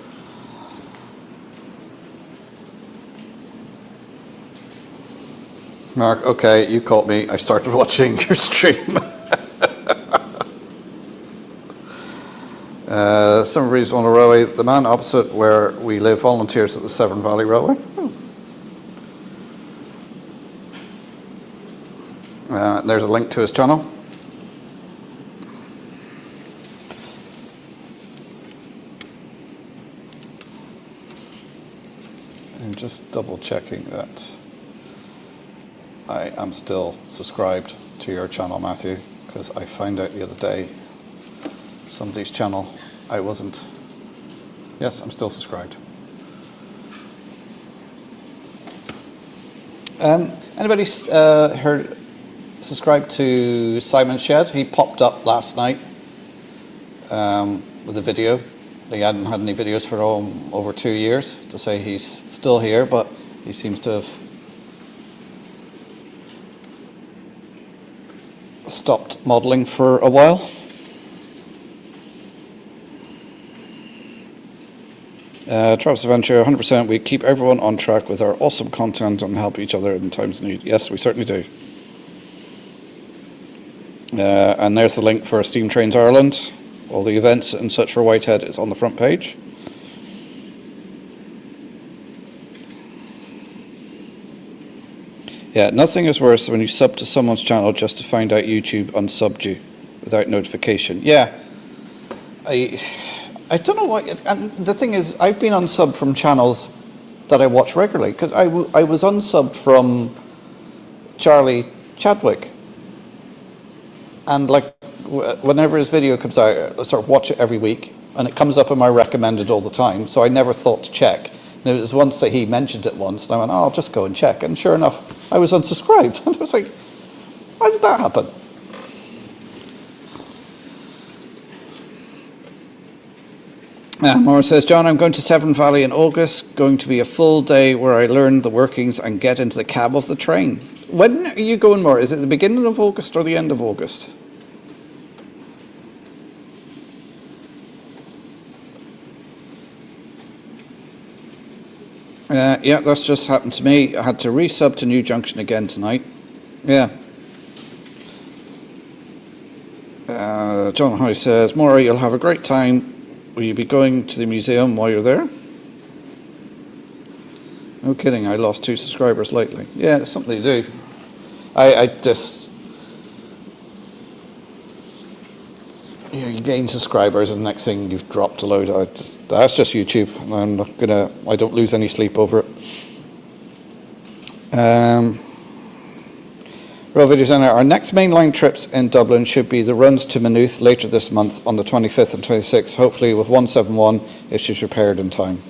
Mark, okay, you caught me. I started watching your stream. Some reason on the railway. The man opposite where we live volunteers at the Severn Valley Railway. There's a link to his channel. I'm just double checking that I am still subscribed to your channel, Matthew, because I found out the other day somebody's channel I wasn't. Yes, I'm still subscribed. Anybody subscribed to Simon Shed? He popped up last night with a video. He hadn't had any videos for over 2 years to say he's still here, but he seems to have stopped modelling for a while. Travis Adventure, 100%. We keep everyone on track with our awesome content and help each other in times of need. Yes, we certainly do. And there's the link for Steam Trains Ireland. All the events and such for Whitehead is on the front page. Yeah, nothing is worse than when you sub to someone's channel just to find out YouTube unsubbed you without notification. Yeah, I don't know why. And the thing is, I've been unsubbed from channels that I watch regularly, because I was unsubbed from Charlie Chadwick. And like, whenever his video comes out, I sort of watch it every week, and it comes up in my recommended all the time, so I never thought to check. And it was once that he mentioned it once, and I went, oh, I'll just go and check. And sure enough, I was unsubscribed. And I was like, why did that happen? Maura says, John, I'm going to Severn Valley in August. Going to be a full day where I learn the workings and get into the cab of the train. When are you going, Maura? Is it the beginning of August or the end of August? Yeah, that's just happened to me. I had to resub to New Junction again tonight. Yeah. John Hoy says, Maura, you'll have a great time. Will you be going to the museum while you're there? No kidding, I lost 2 subscribers lately. Yeah, it's something to do. I just... you gain subscribers and the next thing you've dropped a load. That's just YouTube. I don't lose any sleep over it. Rail Video Centre, our next mainline trips in Dublin should be the runs to Maynooth later this month on the 25th and 26th, hopefully with 171 if she's repaired in time.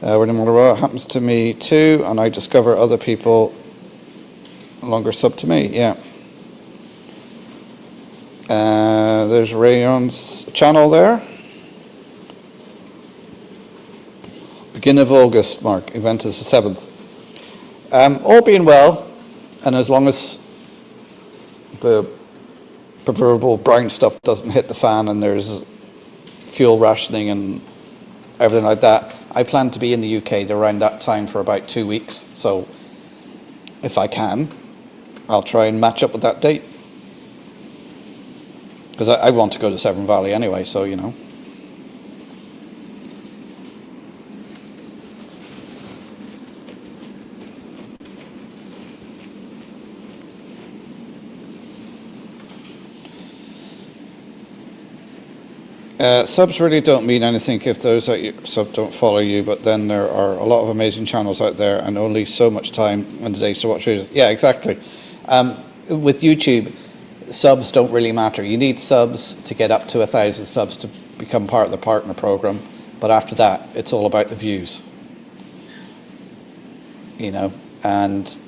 It happens to me too, and I discover other people longer sub to me, yeah. There's Rayon's channel there. Beginning of August, Mark, event is the 7th. All being well, and as long as the proverbial brown stuff doesn't hit the fan and there's fuel rationing and everything like that, I plan to be in the UK around that time for about 2 weeks. So if I can, I'll try and match up with that date. Because I want to go to Severn Valley anyway, so you know. Subs really don't mean anything if those that you sub don't follow you, but then there are a lot of amazing channels out there and only so much time in the day to watch videos. Yeah, exactly. With YouTube, subs don't really matter. You need subs to get up to 1,000 subs to become part of the partner program, but after that, it's all about the views. You know, and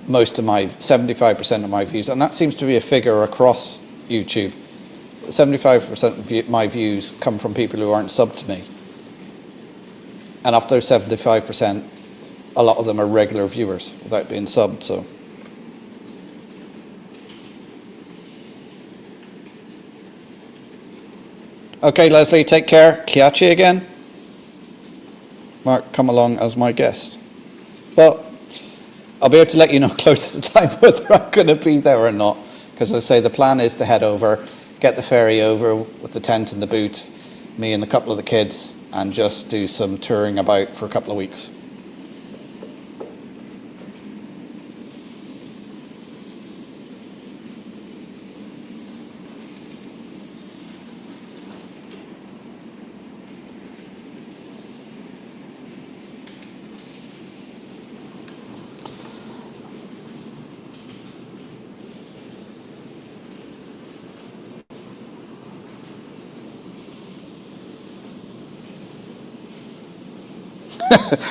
most of my, 75% of my views, and that seems to be a figure across YouTube, 75% of my views come from people who aren't subbed to me. And of those 75%, a lot of them are regular viewers without being subbed. So. Okay, Leslie, take care. Kiachi again. Mark, come along as my guest. Well, I'll be able to let you know close to the time whether I'm going to be there or not. Because as I say, the plan is to head over, get the ferry over with the tent and the boot, me and a couple of the kids, and just do some touring about for a couple of weeks.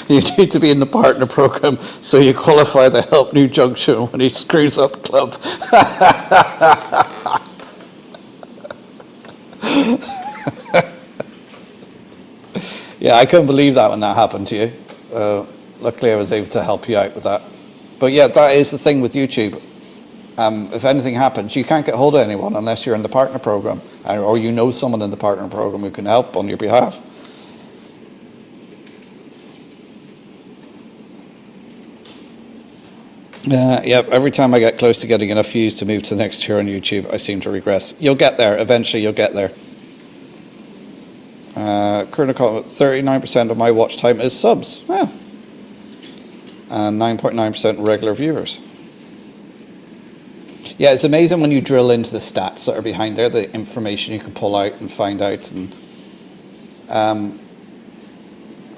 You need to be in the partner program so you qualify to help New Junction when he screws up club. Yeah, I couldn't believe that when that happened to you. Luckily I was able to help you out with that. But yeah, that is the thing with YouTube. If anything happens, you can't get hold of anyone unless you're in the partner program, or you know someone in the partner program who can help on your behalf. Yep, every time I get close to getting enough views to move to the next tier on YouTube, I seem to regress. You'll get there, eventually you'll get there. Current comment, 39% of my watch time is subs. Yeah. And 9.9% regular viewers. Yeah, it's amazing when you drill into the stats that are behind there, the information you can pull out and find out. And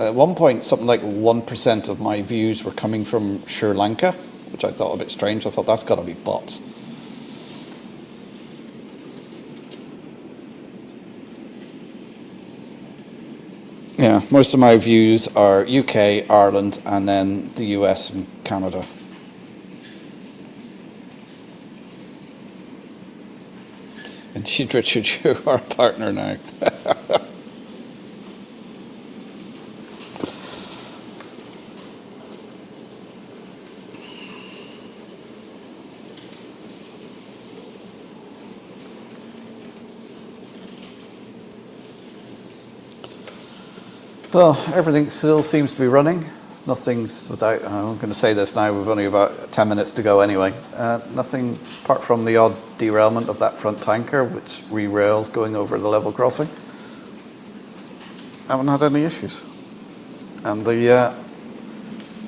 at one point, something like 1% of my views were coming from Sri Lanka, which I thought a bit strange. I thought that's got to be bots. Yeah, most of my views are UK, Ireland, and then the US and Canada. Indeed, Richard, you are a partner now. Well, everything still seems to be running. Nothing's without, I'm going to say this now, we've only about 10 minutes to go anyway. Nothing apart from the odd derailment of that front tanker, which re-rails going over the level crossing. Haven't had any issues. And the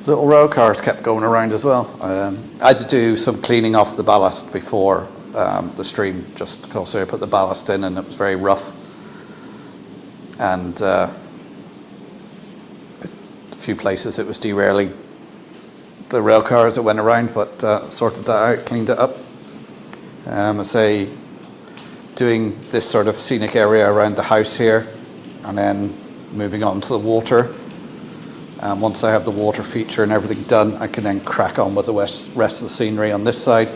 little rail cars kept going around as well. I had to do some cleaning off the ballast before the stream, just because I put the ballast in and it was very rough. And a few places it was derailing the rail cars that went around, but sorted that out, cleaned it up. I say doing this sort of scenic area around the house here, and then moving on to the water. Once I have the water feature and everything done, I can then crack on with the rest of the scenery on this side,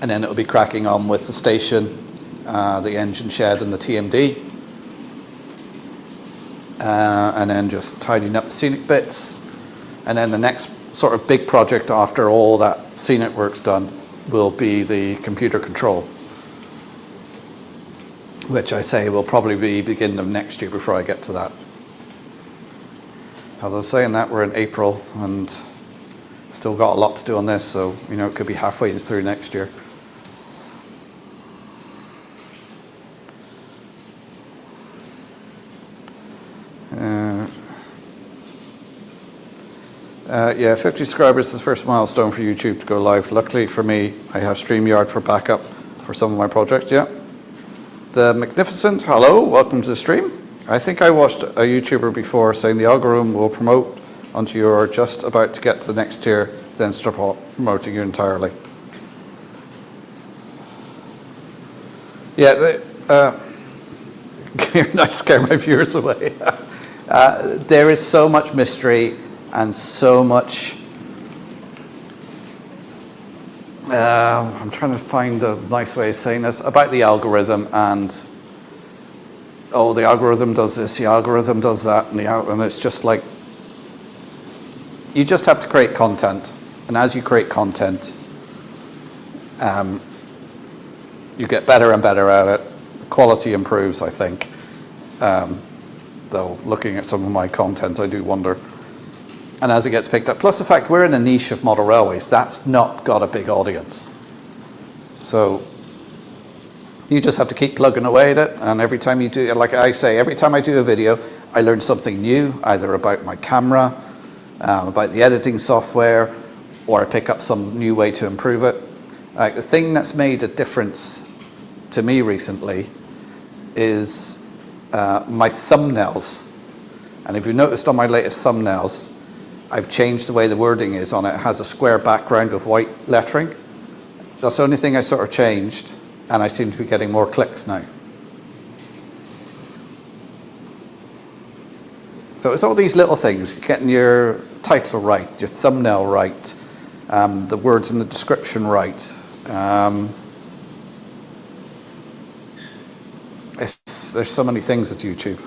and then it'll be cracking on with the station, the engine shed and the TMD. And then just tidying up the scenic bits. And then the next sort of big project after all that scenic work's done will be the computer control, which I say will probably be beginning of next year before I get to that. As I was saying that, we're in April and still got a lot to do on this, so it could be halfway through next year. Yeah, 50 subscribers is the first milestone for YouTube to go live. Luckily for me, I have StreamYard for backup for some of my projects, yeah. The Magnificent, hello, welcome to the stream. I think I watched a YouTuber before saying the algorithm will promote until you're just about to get to the next tier, then stop promoting you entirely. Yeah, you're not scare my viewers away. There is so much mystery and so much, I'm trying to find a nice way of saying this, about the algorithm and, oh, the algorithm does this, the algorithm does that, and it's just like, you just have to create content. And as you create content, you get better and better at it. Quality improves, I think. Though looking at some of my content, I do wonder. And as it gets picked up, plus the fact we're in a niche of model railways, that's not got a big audience. So you just have to keep plugging away at it. And every time you do, like I say, every time I do a video, I learn something new, either about my camera, about the editing software, or I pick up some new way to improve it. The thing that's made a difference to me recently is my thumbnails. And if you noticed on my latest thumbnails, I've changed the way the wording is on it. It has a square background with white lettering. That's the only thing I sort of changed, and I seem to be getting more clicks now. So it's all these little things, getting your title right, your thumbnail right, the words in the description right. There's so many things with YouTube.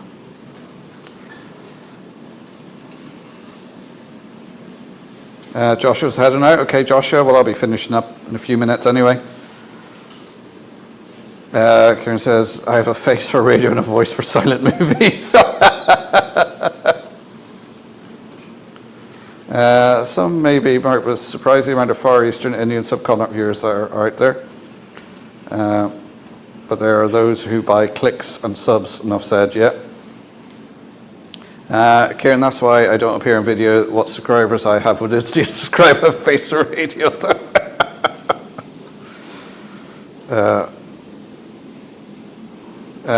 Joshua's heading out. Okay, Joshua, well, I'll be finishing up in a few minutes anyway. Kieran says, I have a face for radio and a voice for silent movies. Some maybe marked with surprising amount of Far Eastern Indian subcontinent viewers that are out there. But there are those who buy clicks and subs, enough said, yeah. Kieran, that's why I don't appear in video. What subscribers I have would subscribe a face for radio.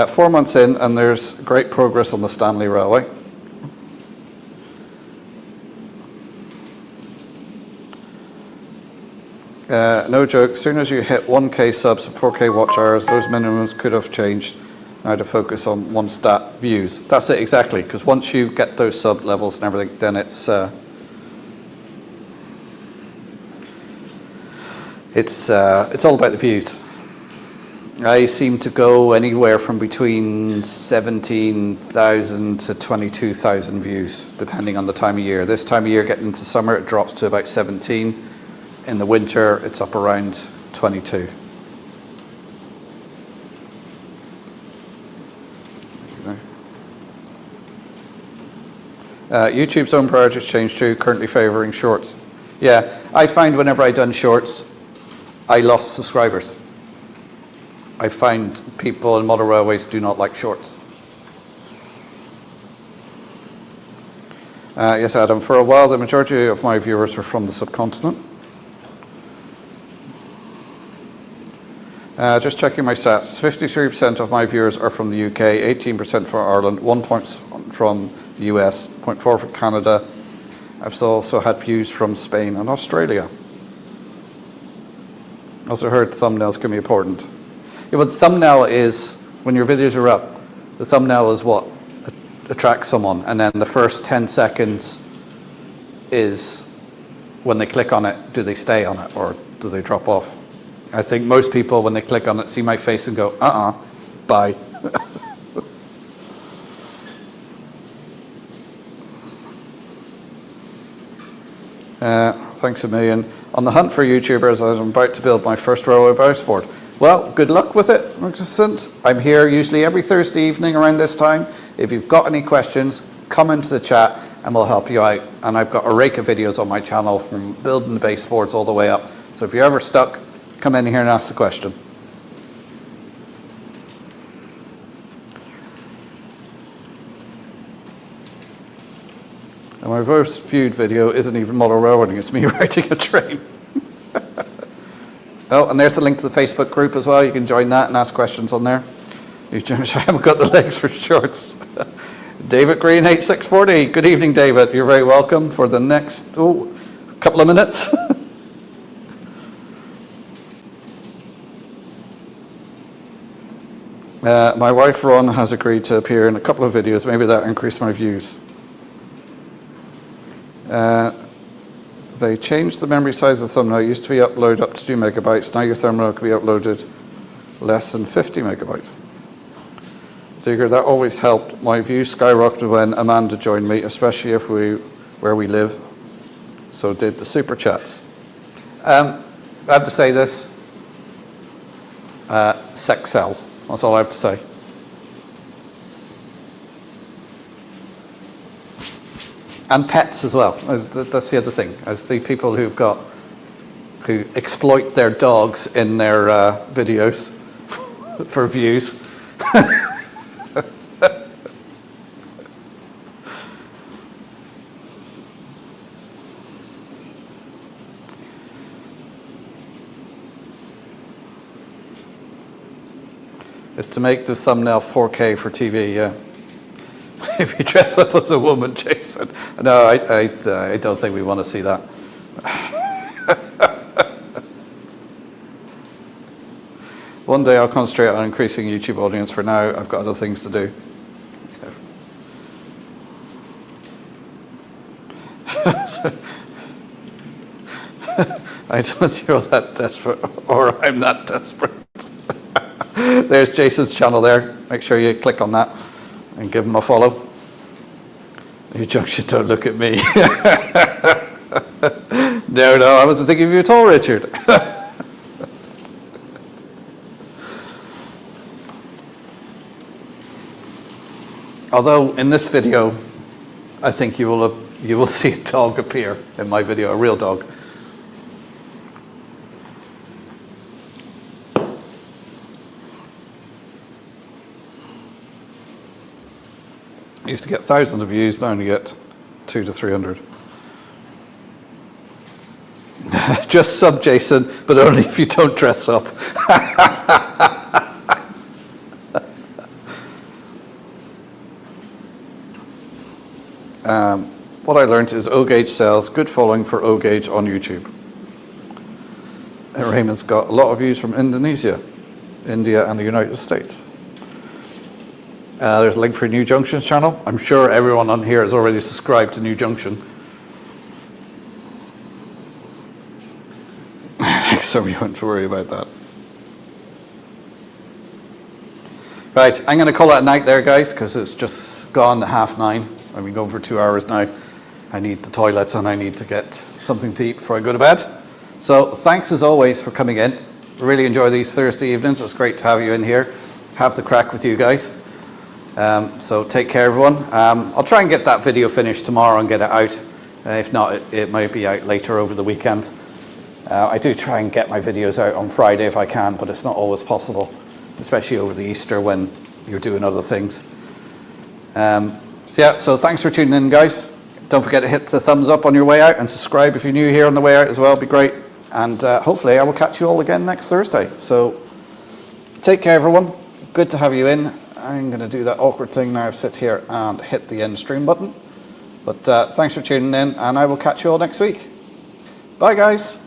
4 months in, and there's great progress on the Stanley Railway. No joke, as soon as you hit 1K subs and 4K watch hours, those minimums could have changed. Now to focus on one stat, views. That's it, exactly, because once you get those sub levels and everything, then it's all about the views. I seem to go anywhere from between 17,000 to 22,000 views, depending on the time of year. This time of year, getting into summer, it drops to about 17. In the winter, it's up around 22. YouTube's own priorities changed too, currently favouring shorts. Yeah, I find whenever I've done shorts, I lost subscribers. I find people in model railways do not like shorts. Yes, Adam, for a while the majority of my viewers were from the subcontinent. Just checking my stats, 53% of my viewers are from the UK, 18% from Ireland, 1 point from the US, 0.4 from Canada. I've also had views from Spain and Australia. Also heard thumbnails can be important. Yeah, but the thumbnail is, when your videos are up, the thumbnail is what attracts someone, and then the first 10 seconds is when they click on it, do they stay on it or do they drop off? I think most people, when they click on it, see my face and go, bye. Thanks a million. On the hunt for YouTubers, I'm about to build my first railway boat. Well, good luck with it, Magnificent. I'm here usually every Thursday evening around this time. If you've got any questions, come into the chat and we'll help you out. And I've got a rake of videos on my channel from building the baseboards all the way up. So if you're ever stuck, come in here and ask the question. And my most viewed video isn't even model railroading, it's me riding a train. Oh, and there's the link to the Facebook group as well. You can join that and ask questions on there. I haven't got the legs for shorts. David Green 8640. Good evening, David. You're very welcome for the next couple of minutes. My wife Ron has agreed to appear in a couple of videos. Maybe that increased my views. They changed the memory size of the thumbnail. It used to be upload up to 2 megabytes. Now your thumbnail can be uploaded less than 50 megabytes. Digger, that always helped. My views skyrocketed when Amanda joined me, especially where we live. so did the super chats. I have to say this, sex sells. That's all I have to say. And pets as well. That's the other thing. As the people who exploit their dogs in their videos for views. Is to make the thumbnail 4K for TV, yeah. If you dress up as a woman, Jason. No, I don't think we want to see that. One day I'll concentrate on increasing YouTube audience. For now, I've got other things to do. I don't think you're that desperate, or I'm that desperate. There's Jason's channel there. Make sure you click on that and give him a follow. You Junction, don't look at me. No, I wasn't thinking of you at all, Richard. Although in this video, I think you will see a dog appear in my video, a real dog. I used to get thousands of views, now I only get 200 to 300. Just sub Jason, but only if you don't dress up. What I learned is O-Gauge sells, good following for O-Gauge on YouTube. And Raymond's got a lot of views from Indonesia, India and the United States. There's a link for New Junction's channel. I'm sure everyone on here has already subscribed to New Junction. So we won't worry about that. Right, I'm going to call it a night there, guys, because it's just gone 9:30. I've been going for 2 hours now. I need the toilets and I need to get something to eat before I go to bed. So thanks as always for coming in. Really enjoy these Thursday evenings. It's great to have you in here. Have the crack with you guys. So take care, everyone. I'll try and get that video finished tomorrow and get it out. If not, it might be out later over the weekend. I do try and get my videos out on Friday if I can, but it's not always possible, especially over the Easter when you're doing other things. So thanks for tuning in, guys. Don't forget to hit the thumbs up on your way out and subscribe if you're new here on the way out as well. It'd be great. And hopefully I will catch you all again next Thursday. So take care, everyone. Good to have you in. I'm going to do that awkward thing now. Sit here and hit the end stream button. But thanks for tuning in, and I will catch you all next week. Bye, guys.